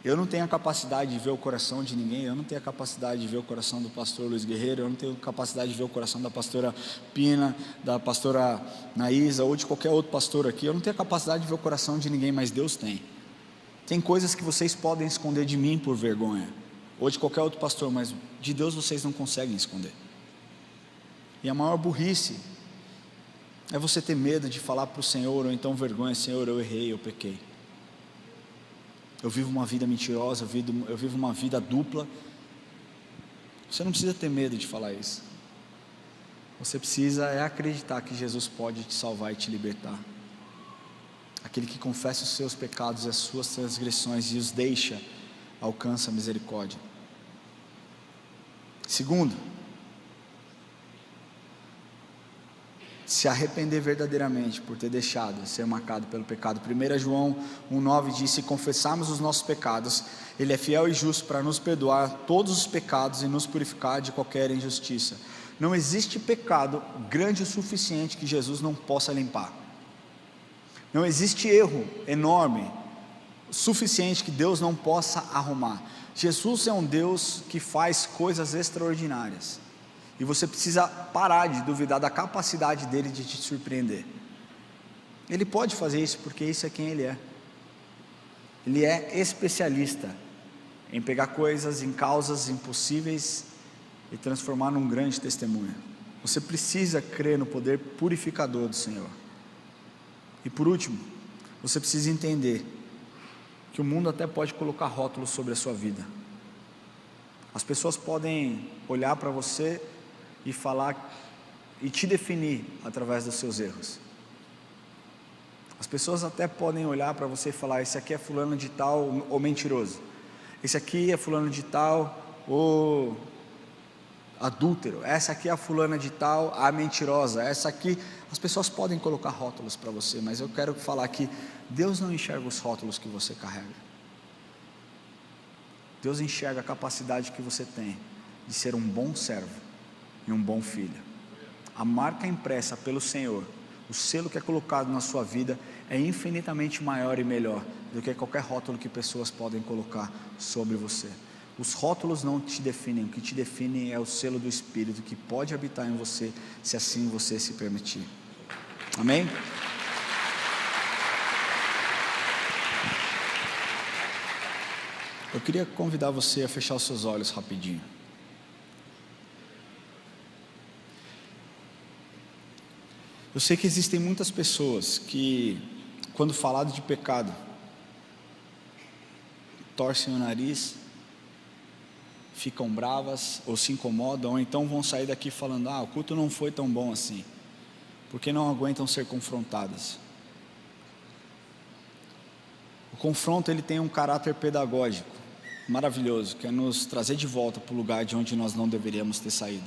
Eu não tenho a capacidade de ver o coração de ninguém, eu não tenho a capacidade de ver o coração do pastor Luiz Guerreiro, eu não tenho a capacidade de ver o coração da pastora Pina, da pastora Naísa, ou de qualquer outro pastor aqui. Eu não tenho a capacidade de ver o coração de ninguém, mas Deus tem. Tem coisas que vocês podem esconder de mim por vergonha, ou de qualquer outro pastor, mas de Deus vocês não conseguem esconder. E a maior burrice É você ter medo de falar para o Senhor, ou então vergonha: Senhor, eu errei, eu pequei. Eu vivo uma vida mentirosa, eu vivo uma vida dupla. Você não precisa ter medo de falar isso. Você precisa acreditar que Jesus pode te salvar e te libertar. Aquele que confessa os seus pecados e as suas transgressões e os deixa, alcança a misericórdia. Segundo, se arrepender verdadeiramente por ter deixado ser marcado pelo pecado. 1 João 1,9 diz: se confessarmos os nossos pecados, Ele é fiel e justo para nos perdoar todos os pecados e nos purificar de qualquer injustiça. Não existe pecado grande o suficiente que Jesus não possa limpar. Não existe erro enorme o suficiente que Deus não possa arrumar. Jesus é um Deus que faz coisas extraordinárias. E você precisa parar de duvidar da capacidade dele de te surpreender. Ele pode fazer isso porque isso é quem ele é. Ele é especialista em pegar coisas, em causas impossíveis e transformar num grande testemunho. Você precisa crer no poder purificador do Senhor. E por último, você precisa entender que o mundo até pode colocar rótulos sobre a sua vida. As pessoas podem olhar para você e falar e te definir através dos seus erros. As pessoas até podem olhar para você e falar: esse aqui é fulano de tal ou mentiroso, esse aqui é fulano de tal ou adúltero, essa aqui é a fulana de tal, a mentirosa, essa aqui. As pessoas podem colocar rótulos para você, mas eu quero falar que Deus não enxerga os rótulos que você carrega. Deus enxerga a capacidade que você tem de ser um bom servo e um bom filho. A marca impressa pelo Senhor, o selo que é colocado na sua vida, é infinitamente maior e melhor do que qualquer rótulo que pessoas podem colocar sobre você. Os rótulos não te definem, o que te define é o selo do Espírito que pode habitar em você, se assim você se permitir. Amém? Eu queria convidar você a fechar os seus olhos rapidinho. Eu sei que existem muitas pessoas que, quando falado de pecado, torcem o nariz, ficam bravas, ou se incomodam, ou então vão sair daqui falando: o culto não foi tão bom assim, porque não aguentam ser confrontadas. O confronto, ele tem um caráter pedagógico maravilhoso, que é nos trazer de volta para o lugar de onde nós não deveríamos ter saído.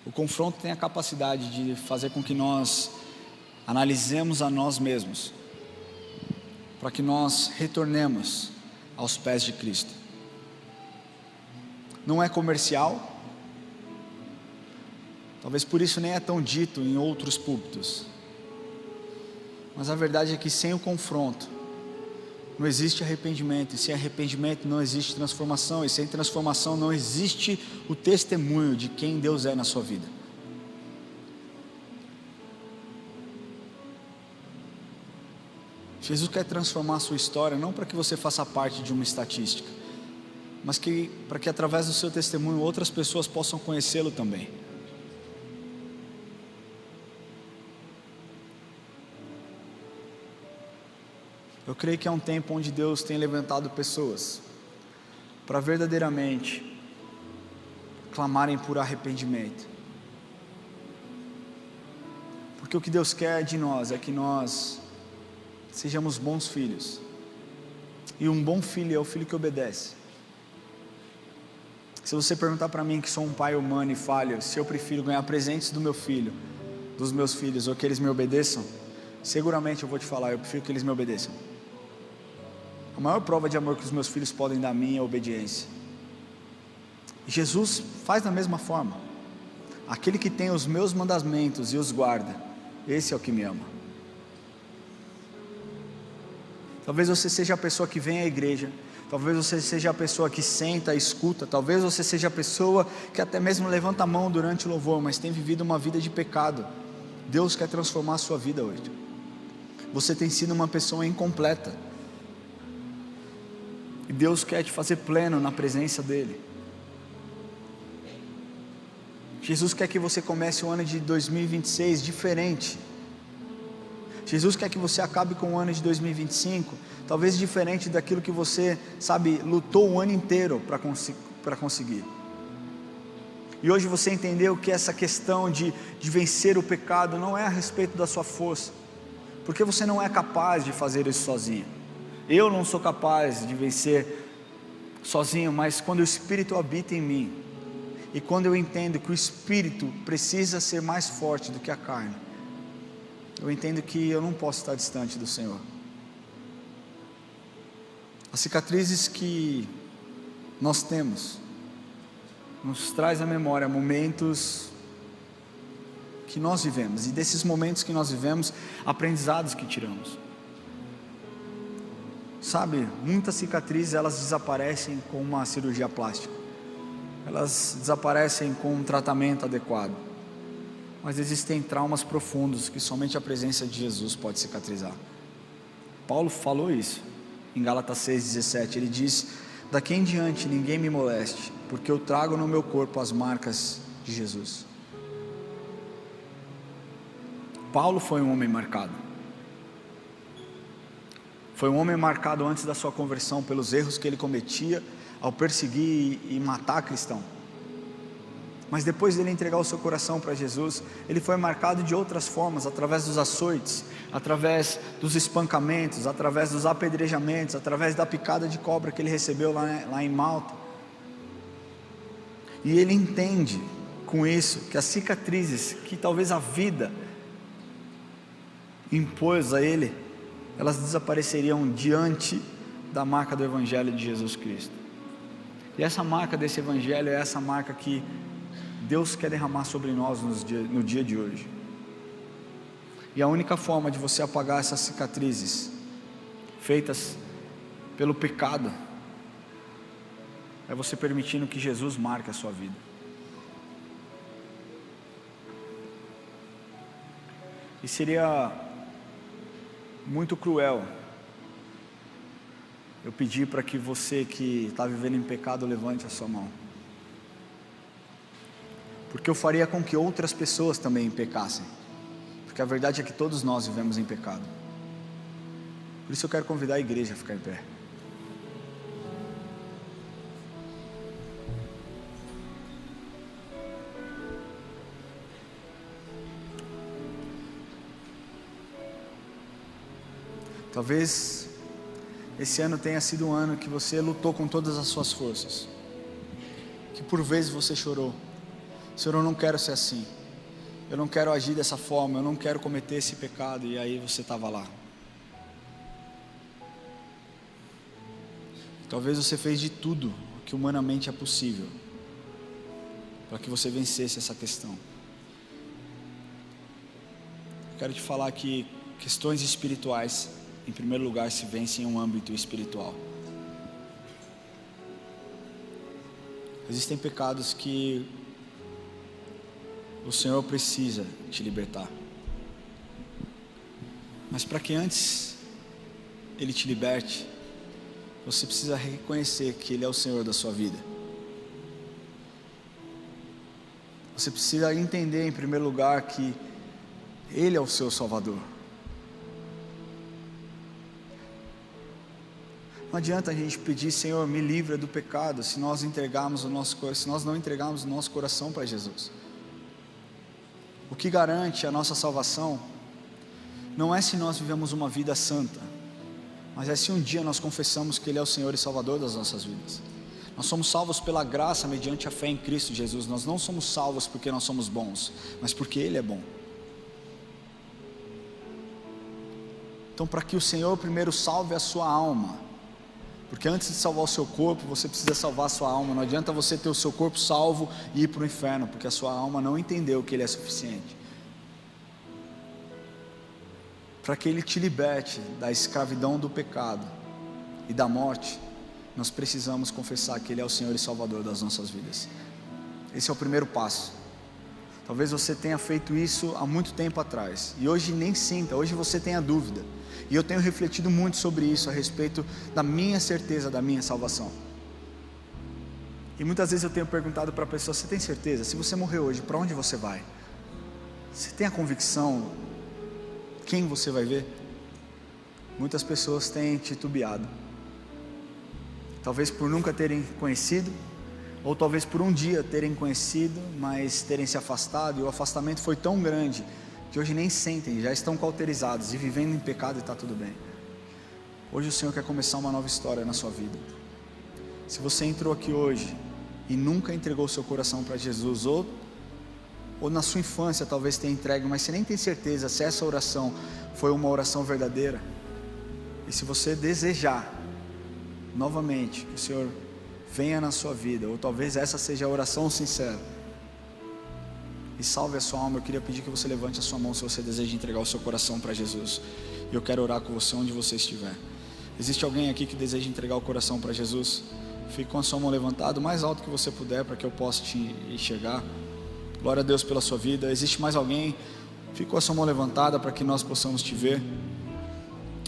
O confronto tem a capacidade de fazer com que nós analisemos a nós mesmos, para que nós retornemos aos pés de Cristo. Não é comercial, talvez por isso nem é tão dito em outros púlpitos, mas a verdade é que sem o confronto não existe arrependimento, e sem arrependimento não existe transformação, e sem transformação não existe o testemunho de quem Deus é na sua vida. Jesus quer transformar a sua história, não para que você faça parte de uma estatística, mas para que através do seu testemunho outras pessoas possam conhecê-lo também. Eu creio que é um tempo onde Deus tem levantado pessoas para verdadeiramente clamarem por arrependimento, porque o que Deus quer de nós é que nós sejamos bons filhos, e um bom filho é o filho que obedece. Se você perguntar para mim, que sou um pai humano e falho, se eu prefiro ganhar presentes do meu filho, dos meus filhos, ou que eles me obedeçam, seguramente eu vou te falar: eu prefiro que eles me obedeçam. A maior prova de amor que os meus filhos podem dar a mim é a obediência. E Jesus faz da mesma forma. Aquele que tem os meus mandamentos e os guarda, esse é o que me ama. Talvez você seja a pessoa que vem à igreja, talvez você seja a pessoa que senta e escuta, talvez você seja a pessoa que até mesmo levanta a mão durante o louvor, mas tem vivido uma vida de pecado. Deus quer transformar a sua vida hoje. Você tem sido uma pessoa incompleta, e Deus quer te fazer pleno na presença dEle. Jesus quer que você comece o ano de 2026 diferente. Jesus quer que você acabe com o ano de 2025, talvez diferente daquilo que você, lutou o ano inteiro para conseguir. E hoje você entendeu que essa questão de vencer o pecado não é a respeito da sua força, porque você não é capaz de fazer isso sozinho. Eu não sou capaz de vencer sozinho, mas quando o Espírito habita em mim, e quando eu entendo que o Espírito precisa ser mais forte do que a carne, eu entendo que eu não posso estar distante do Senhor. As cicatrizes que nós temos nos traz à memória momentos que nós vivemos, e desses momentos que nós vivemos, aprendizados que tiramos. Muitas cicatrizes, elas desaparecem com uma cirurgia plástica, elas desaparecem com um tratamento adequado, mas existem traumas profundos que somente a presença de Jesus pode cicatrizar. Paulo falou isso em Gálatas 6,17, ele diz: daqui em diante ninguém me moleste, porque eu trago no meu corpo as marcas de Jesus. Paulo foi um homem marcado. Foi um homem marcado antes da sua conversão pelos erros que ele cometia ao perseguir e matar cristão. Mas depois dele entregar o seu coração para Jesus, ele foi marcado de outras formas, através dos açoites, através dos espancamentos, através dos apedrejamentos, através da picada de cobra que ele recebeu lá em Malta. E ele entende com isso que as cicatrizes que talvez a vida impôs a ele, elas desapareceriam diante da marca do Evangelho de Jesus Cristo. E essa marca desse Evangelho é essa marca que Deus quer derramar sobre nós no dia de hoje. E a única forma de você apagar essas cicatrizes feitas pelo pecado é você permitindo que Jesus marque a sua vida. E seria muito cruel eu pedir para que você que está vivendo em pecado levante a sua mão, porque eu faria com que outras pessoas também pecassem, porque a verdade é que todos nós vivemos em pecado. Por isso eu quero convidar a igreja a ficar em pé. Talvez esse ano tenha sido um ano que você lutou com todas as suas forças, que por vezes você chorou: Senhor, eu não quero ser assim, eu não quero agir dessa forma, eu não quero cometer esse pecado. E aí você estava lá. Talvez você fez de tudo que humanamente é possível para que você vencesse essa questão. Eu quero te falar que questões espirituais, em primeiro lugar, se vencem em um âmbito espiritual. Existem pecados que o Senhor precisa te libertar, mas para que antes Ele te liberte, você precisa reconhecer que Ele é o Senhor da sua vida. Você precisa entender, em primeiro lugar, que Ele é o seu Salvador. Não adianta a gente pedir: Senhor, me livra do pecado, se nós não entregarmos o nosso coração para Jesus. O que garante a nossa salvação não é se nós vivemos uma vida santa, mas é se um dia nós confessamos que Ele é o Senhor e Salvador das nossas vidas. Nós somos salvos pela graça mediante a fé em Cristo Jesus. Nós não somos salvos porque nós somos bons, mas porque Ele é bom. Então, para que o Senhor primeiro salve a sua alma, porque antes de salvar o seu corpo, você precisa salvar a sua alma. Não adianta você ter o seu corpo salvo e ir para o inferno, porque a sua alma não entendeu que Ele é suficiente. Para que Ele te liberte da escravidão do pecado e da morte, nós precisamos confessar que Ele é o Senhor e Salvador das nossas vidas. Esse é o primeiro passo. Talvez você tenha feito isso há muito tempo atrás, e hoje nem sinta, hoje você tenha dúvida. E eu tenho refletido muito sobre isso, a respeito da minha certeza da minha salvação. E muitas vezes eu tenho perguntado para a pessoa: você tem certeza? Se você morrer hoje, para onde você vai? Você tem a convicção quem você vai ver? Muitas pessoas têm titubeado, talvez por nunca terem conhecido, ou talvez por um dia terem conhecido, mas terem se afastado, e o afastamento foi tão grande que hoje nem sentem, já estão cauterizados e vivendo em pecado, e está tudo bem. Hoje o Senhor quer começar uma nova história na sua vida. Se você entrou aqui hoje e nunca entregou seu coração para Jesus, ou na sua infância talvez tenha entregue, mas você nem tem certeza se essa oração foi uma oração verdadeira, e se você desejar novamente que o Senhor venha na sua vida, ou talvez essa seja a oração sincera e salve a sua alma, eu queria pedir que você levante a sua mão se você deseja entregar o seu coração para Jesus, e eu quero orar com você onde você estiver. Existe alguém aqui que deseja entregar o coração para Jesus? Fique com a sua mão levantada o mais alto que você puder, para que eu possa te enxergar. Glória a Deus pela sua vida. Existe mais alguém? Fique com a sua mão levantada para que nós possamos te ver.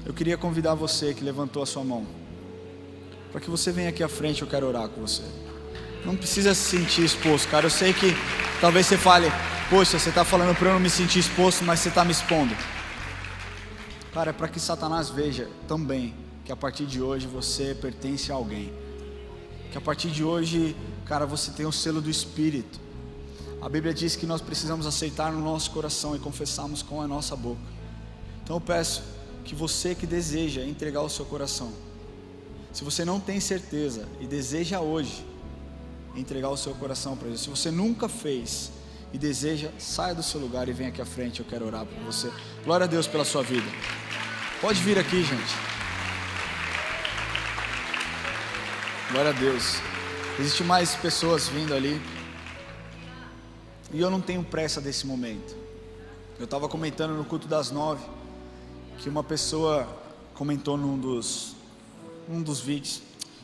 Eu queria convidar você que levantou a sua mão, para que você venha aqui à frente, eu quero orar com você. Não precisa se sentir exposto, cara. Eu sei que talvez você fale: poxa, você está falando para eu não me sentir exposto, mas você está me expondo. Cara, é para que Satanás veja também que a partir de hoje você pertence a alguém, que a partir de hoje, cara, você tem o selo do Espírito. A Bíblia diz que nós precisamos aceitar no nosso coração e confessarmos com a nossa boca. Então eu peço que você que deseja entregar o seu coração, se você não tem certeza e deseja hoje entregar o seu coração para Jesus, se você nunca fez e deseja, saia do seu lugar e venha aqui à frente, eu quero orar por você. Glória a Deus pela sua vida. Pode vir aqui, gente. Glória a Deus. Existem mais pessoas vindo ali, e eu não tenho pressa desse momento. Eu estava comentando no culto das 9 que uma pessoa comentou num dos vídeos: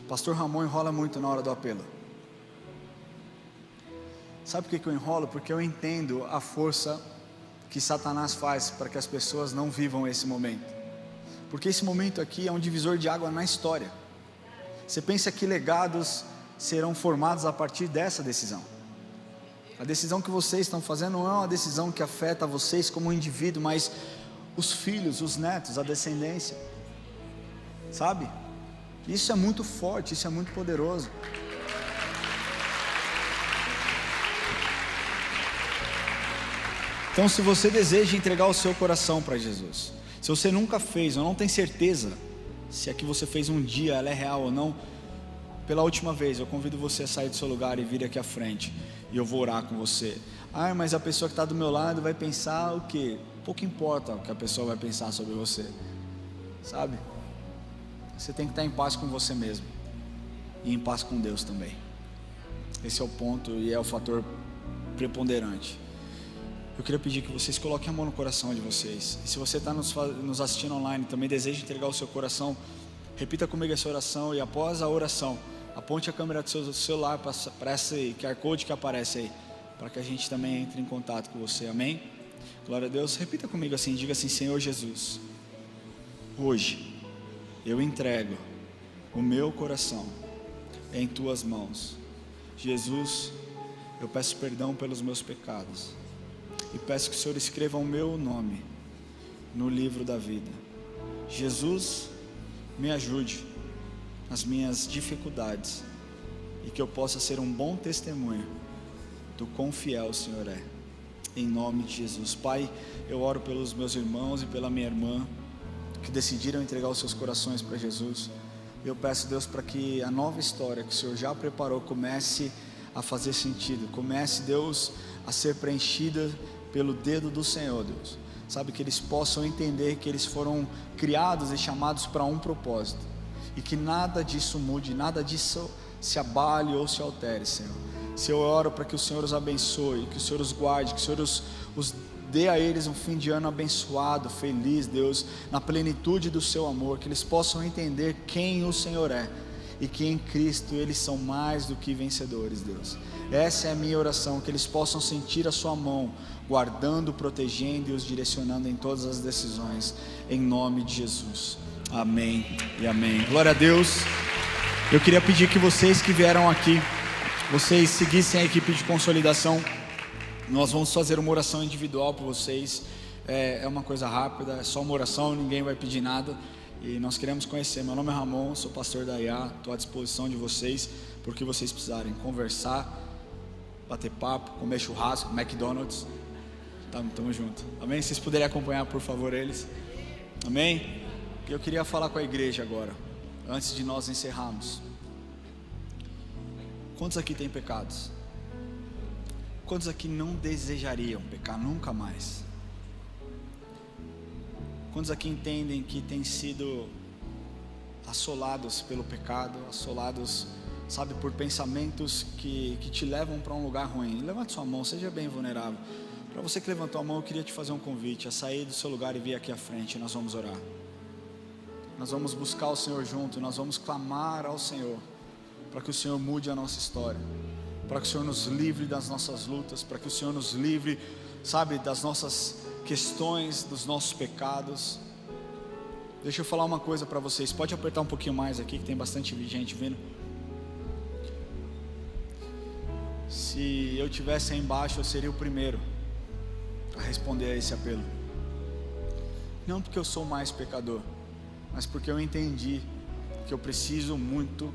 Pastor Ramon enrola muito na hora do apelo. Sabe por que eu enrolo? Porque eu entendo a força que Satanás faz para que as pessoas não vivam esse momento. Porque esse momento aqui é um divisor de água na história. Você pensa que legados serão formados a partir dessa decisão. A decisão que vocês estão fazendo não é uma decisão que afeta vocês como indivíduo, mas os filhos, os netos, a descendência. Sabe? Isso é muito forte, isso é muito poderoso. Então, se você deseja entregar o seu coração para Jesus, se você nunca fez ou não tem certeza se a que você fez um dia ela é real ou não, pela última vez eu convido você a sair do seu lugar e vir aqui à frente, e eu vou orar com você. Mas a pessoa que está do meu lado vai pensar o quê? Pouco importa o que a pessoa vai pensar sobre você, sabe? Você tem que estar em paz com você mesmo e em paz com Deus também. Esse é o ponto e é o fator preponderante. Eu queria pedir que vocês coloquem a mão no coração de vocês. E se você está nos assistindo online, também deseja entregar o seu coração, repita comigo essa oração, e após a oração, aponte a câmera do seu celular para esse QR Code que aparece aí, para que a gente também entre em contato com você. Amém? Glória a Deus. Repita comigo assim, diga assim: Senhor Jesus, hoje eu entrego o meu coração em tuas mãos. Jesus, eu peço perdão pelos meus pecados e peço que o Senhor escreva o meu nome no livro da vida. Jesus, me ajude nas minhas dificuldades e que eu possa ser um bom testemunho do quão fiel o Senhor é, em nome de Jesus. Pai, eu oro pelos meus irmãos e pela minha irmã que decidiram entregar os seus corações para Jesus. Eu peço, Deus, para que a nova história que o Senhor já preparou comece a fazer sentido, comece, Deus, a ser preenchida pelo dedo do Senhor, Deus. Sabe, que eles possam entender que eles foram criados e chamados para um propósito, e que nada disso mude, nada disso se abale ou se altere, Senhor. Se eu oro para que o Senhor os abençoe, que o Senhor os guarde, que o Senhor os dê a eles um fim de ano abençoado, feliz, Deus, na plenitude do seu amor, que eles possam entender quem o Senhor é, e que em Cristo eles são mais do que vencedores, Deus. Essa é a minha oração, que eles possam sentir a sua mão, guardando, protegendo e os direcionando em todas as decisões, em nome de Jesus. Amém e amém. Glória a Deus. Eu queria pedir que vocês que vieram aqui vocês seguissem a equipe de consolidação, nós vamos fazer uma oração individual para vocês. É uma coisa rápida, é só uma oração, ninguém vai pedir nada. E nós queremos conhecer. Meu nome é Ramon, sou pastor da IA, estou à disposição de vocês, por que vocês precisarem conversar, bater papo, comer churrasco, McDonald's. Tamo junto. Amém? Vocês puderem acompanhar, por favor, eles. Amém? Eu queria falar com a igreja agora, antes de nós encerrarmos. Quantos aqui têm pecados? Quantos aqui não desejariam pecar nunca mais? Quantos aqui entendem que têm sido assolados pelo pecado, assolados, sabe, por pensamentos que te levam para um lugar ruim? Levante sua mão, seja bem vulnerável. Para você que levantou a mão, eu queria te fazer um convite a sair do seu lugar e vir aqui à frente. Nós vamos orar. Nós vamos buscar o Senhor junto, nós vamos clamar ao Senhor para que o Senhor mude a nossa história, para que o Senhor nos livre das nossas lutas, para que o Senhor nos livre, sabe, das nossas questões, dos nossos pecados. Deixa eu falar uma coisa para vocês. Pode apertar um pouquinho mais aqui, que tem bastante gente vindo. Se eu estivesse aí embaixo, eu seria o primeiro a responder a esse apelo. Não porque eu sou mais pecador, mas porque eu entendi que eu preciso muito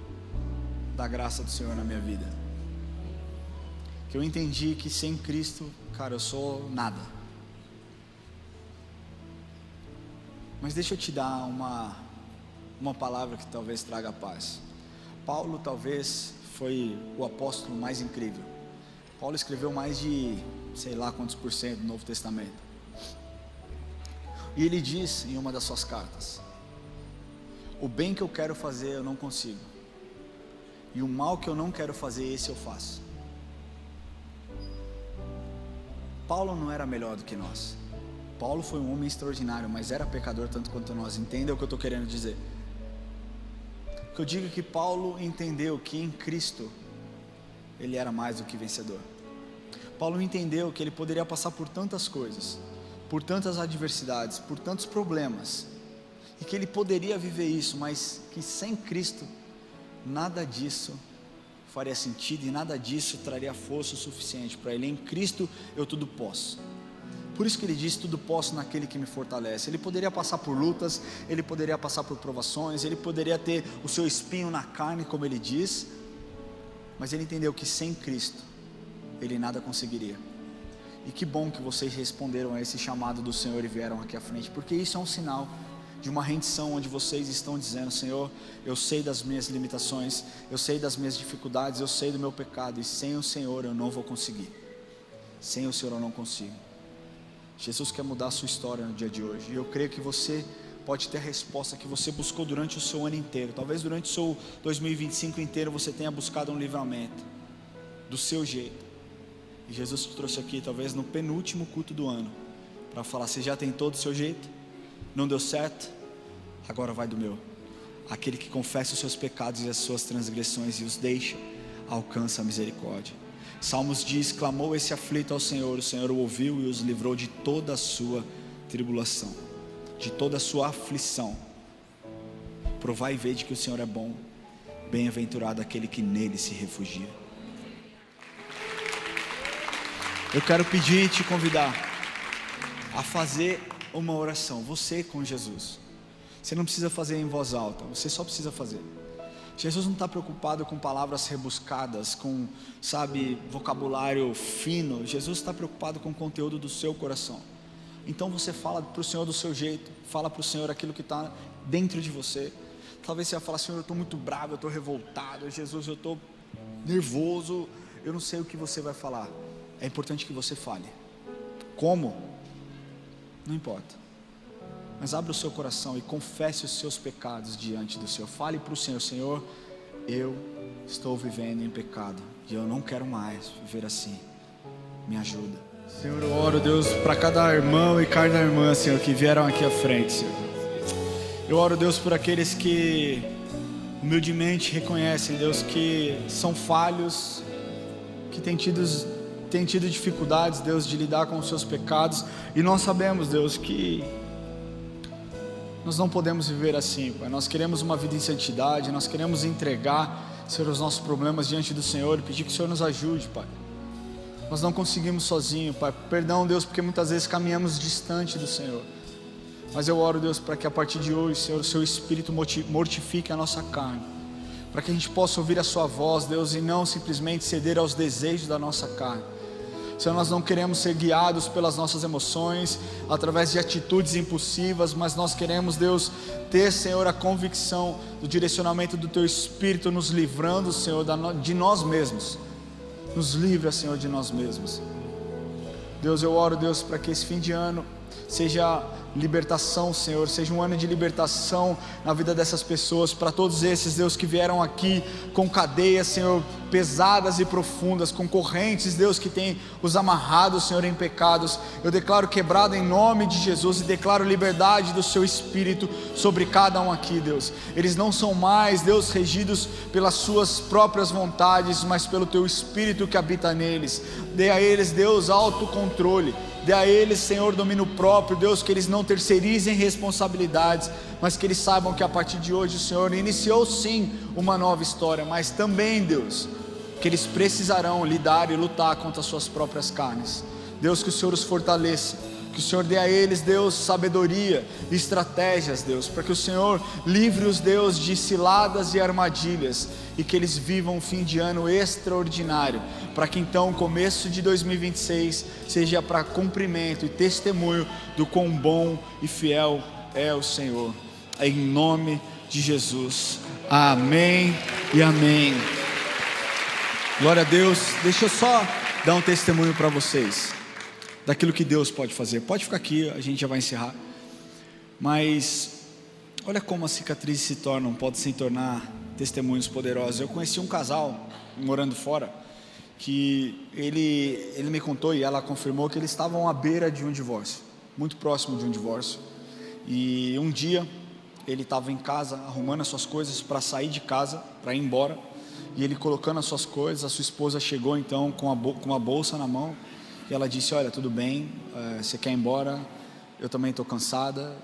da graça do Senhor na minha vida. Que eu entendi que sem Cristo, cara, eu sou nada. Mas deixa eu te dar uma palavra que talvez traga paz. Paulo talvez foi o apóstolo mais incrível. Paulo escreveu mais de, sei lá quantos por cento do Novo Testamento. E ele diz em uma das suas cartas: o bem que eu quero fazer eu não consigo, e o mal que eu não quero fazer, esse eu faço. Paulo não era melhor do que nós. Paulo foi um homem extraordinário, mas era pecador tanto quanto nós. Entenda o que eu estou querendo dizer. O que eu digo é que Paulo entendeu que em Cristo ele era mais do que vencedor. Paulo entendeu que ele poderia passar por tantas coisas, por tantas adversidades, por tantos problemas, e que ele poderia viver isso, mas que sem Cristo nada disso faria sentido e nada disso traria força o suficiente para ele. Em Cristo eu tudo posso. Por isso que ele diz: tudo posso naquele que me fortalece. Ele poderia passar por lutas, ele poderia passar por provações, ele poderia ter o seu espinho na carne, como ele diz, mas ele entendeu que sem Cristo ele nada conseguiria. E que bom que vocês responderam a esse chamado do Senhor e vieram aqui à frente, porque isso é um sinal de uma rendição, onde vocês estão dizendo: Senhor, eu sei das minhas limitações, eu sei das minhas dificuldades, eu sei do meu pecado, e sem o Senhor eu não vou conseguir. Sem o Senhor eu não consigo. Jesus quer mudar a sua história no dia de hoje, e eu creio que você pode ter a resposta que você buscou durante o seu ano inteiro. Talvez durante o seu 2025 inteiro você tenha buscado um livramento do seu jeito, e Jesus te trouxe aqui talvez no penúltimo culto do ano para falar: você já tentou do seu jeito, não deu certo, agora vai do meu. Aquele que confessa os seus pecados e as suas transgressões e os deixa, alcança a misericórdia. Salmos diz: clamou esse aflito ao Senhor, o Senhor o ouviu e os livrou de toda a sua tribulação, de toda a sua aflição. Provai e vede que o Senhor é bom, bem-aventurado aquele que nele se refugia. Eu quero pedir e te convidar a fazer uma oração, você com Jesus. Você não precisa fazer em voz alta, você só precisa fazer. Jesus não está preocupado com palavras rebuscadas, com, sabe, vocabulário fino. Jesus está preocupado com o conteúdo do seu coração. Então você fala para o Senhor do seu jeito, fala para o Senhor aquilo que está dentro de você. Talvez você vai falar: Senhor, eu estou muito bravo, eu estou revoltado, Jesus, eu estou nervoso. Eu não sei o que você vai falar. É importante que você fale. Como? Não importa. Mas abra o seu coração e confesse os seus pecados diante do Senhor. Fale para o Senhor: Senhor, eu estou vivendo em pecado e eu não quero mais viver assim. Me ajuda. Senhor, eu oro, Deus, para cada irmão e cada irmã, Senhor, que vieram aqui à frente, Senhor. Eu oro, Deus, por aqueles que humildemente reconhecem, Deus, que são falhos, que têm tido dificuldades, Deus, de lidar com os seus pecados. E nós sabemos, Deus, que nós não podemos viver assim, Pai. Nós queremos uma vida em santidade, nós queremos entregar Senhor, os nossos problemas diante do Senhor e pedir que o Senhor nos ajude, Pai. Nós não conseguimos sozinho, Pai. Perdão, Deus, porque muitas vezes caminhamos distante do Senhor. Mas eu oro, Deus, para que a partir de hoje, Senhor, o Seu Espírito mortifique a nossa carne, para que a gente possa ouvir a Sua voz, Deus, e não simplesmente ceder aos desejos da nossa carne. Senhor, nós não queremos ser guiados pelas nossas emoções, através de atitudes impulsivas, mas nós queremos, Deus, ter, Senhor, a convicção do direcionamento do Teu Espírito, nos livrando, Senhor, de nós mesmos. Nos livra, Senhor, de nós mesmos. Deus, eu oro, Deus, para que esse fim de ano seja libertação, Senhor, seja um ano de libertação na vida dessas pessoas, para todos esses, Deus, que vieram aqui com cadeias, Senhor, pesadas e profundas, com correntes, Deus, que tem os amarrados, Senhor, em pecados. Eu declaro quebrado em nome de Jesus e declaro liberdade do Seu Espírito sobre cada um aqui, Deus. Eles não são mais, Deus, regidos pelas suas próprias vontades, mas pelo Teu Espírito que habita neles. Dê a eles, Deus, autocontrole. Dê a eles, Senhor, domínio próprio, Deus, que eles não terceirizem responsabilidades, mas que eles saibam que a partir de hoje o Senhor iniciou sim uma nova história, mas também, Deus, que eles precisarão lidar e lutar contra as suas próprias carnes. Deus, que o Senhor os fortaleça, que o Senhor dê a eles, Deus, sabedoria e estratégias, Deus, para que o Senhor livre-os, Deus, de ciladas e armadilhas, e que eles vivam um fim de ano extraordinário, para que então o começo de 2026 seja para cumprimento e testemunho do quão bom e fiel é o Senhor, em nome de Jesus, amém e amém. Glória a Deus. Deixa eu só dar um testemunho para vocês daquilo que Deus pode fazer. Pode ficar aqui, a gente já vai encerrar. Mas olha como as cicatrizes podem se tornar testemunhos poderosos. Eu conheci um casal morando fora, que ele me contou e ela confirmou que eles estavam à beira de um divórcio, muito próximo de um divórcio. E um dia ele estava em casa arrumando as suas coisas para sair de casa, para ir embora, e ele colocando as suas coisas, a sua esposa chegou então com uma bolsa na mão, e ela disse: olha, tudo bem, você quer ir embora, eu também estou cansada,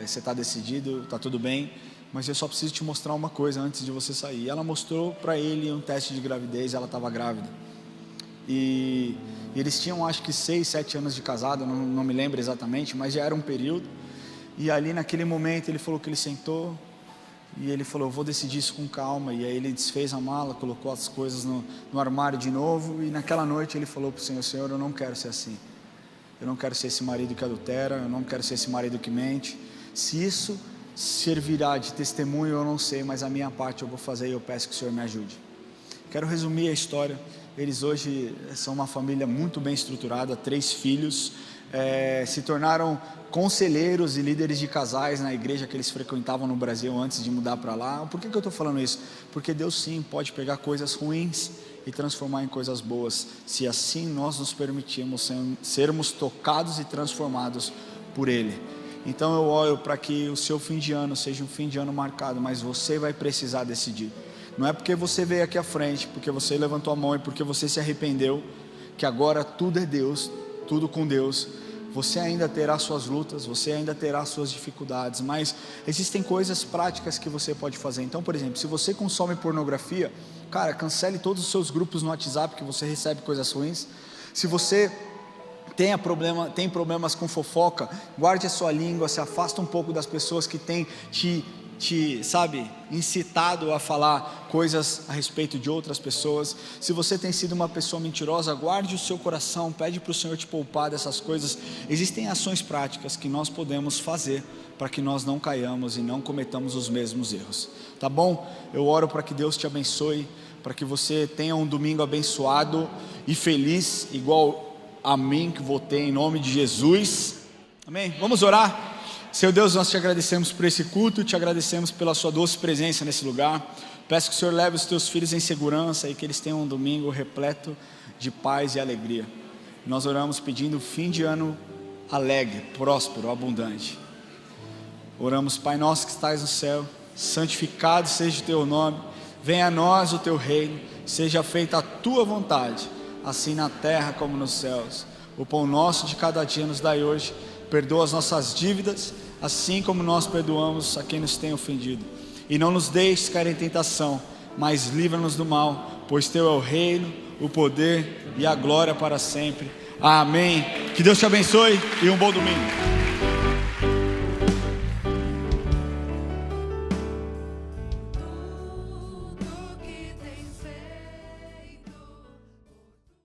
você está decidido, está tudo bem, mas eu só preciso te mostrar uma coisa antes de você sair. E ela mostrou para ele um teste de gravidez, ela estava grávida, e eles tinham acho que 6, 7 anos de casado, não me lembro exatamente, mas já era um período. E ali naquele momento ele falou que ele sentou e ele falou: eu vou decidir isso com calma. E aí ele desfez a mala, colocou as coisas no armário de novo, e naquela noite ele falou para o Senhor: Senhor, eu não quero ser assim, eu não quero ser esse marido que adultera, eu não quero ser esse marido que mente. Se isso servirá de testemunho eu não sei, mas a minha parte eu vou fazer, e eu peço que o Senhor me ajude. Quero resumir a história. Eles hoje são uma família muito bem estruturada, 3 filhos, se tornaram conselheiros e líderes de casais na igreja que eles frequentavam no Brasil antes de mudar para lá. Por que eu estou falando isso? Porque Deus sim pode pegar coisas ruins e transformar em coisas boas, se assim nós nos permitirmos sermos tocados e transformados por Ele. Então eu oro para que o seu fim de ano seja um fim de ano marcado, mas você vai precisar decidir. Não é porque você veio aqui à frente, porque você levantou a mão e porque você se arrependeu, que agora tudo é Deus, tudo com Deus. Você ainda terá suas lutas, você ainda terá suas dificuldades, mas existem coisas práticas que você pode fazer. Então, por exemplo, se você consome pornografia, cara, cancele todos os seus grupos no WhatsApp que você recebe coisas ruins. Se você tem problemas com fofoca, guarde a sua língua, se afasta um pouco das pessoas que têm te incitado a falar coisas a respeito de outras pessoas. Se você tem sido uma pessoa mentirosa, guarde o seu coração, pede para o Senhor te poupar dessas coisas. Existem ações práticas que nós podemos fazer para que nós não caiamos e não cometamos os mesmos erros, tá bom? Eu oro para que Deus te abençoe, para que você tenha um domingo abençoado e feliz, igual a mim que vou ter, em nome de Jesus, amém? Vamos orar. Senhor Deus, nós te agradecemos por esse culto, te agradecemos pela sua doce presença nesse lugar. Peço que o Senhor leve os teus filhos em segurança e que eles tenham um domingo repleto de paz e alegria. Nós oramos pedindo fim de ano alegre, próspero, abundante. Oramos: Pai nosso que estás no céu, santificado seja o teu nome, venha a nós o teu reino, seja feita a tua vontade, assim na terra como nos céus. O pão nosso de cada dia nos dai hoje. Perdoa as nossas dívidas, assim como nós perdoamos a quem nos tem ofendido. E não nos deixes cair em tentação, mas livra-nos do mal, pois teu é o reino, o poder e a glória para sempre. Amém. Que Deus te abençoe e um bom domingo.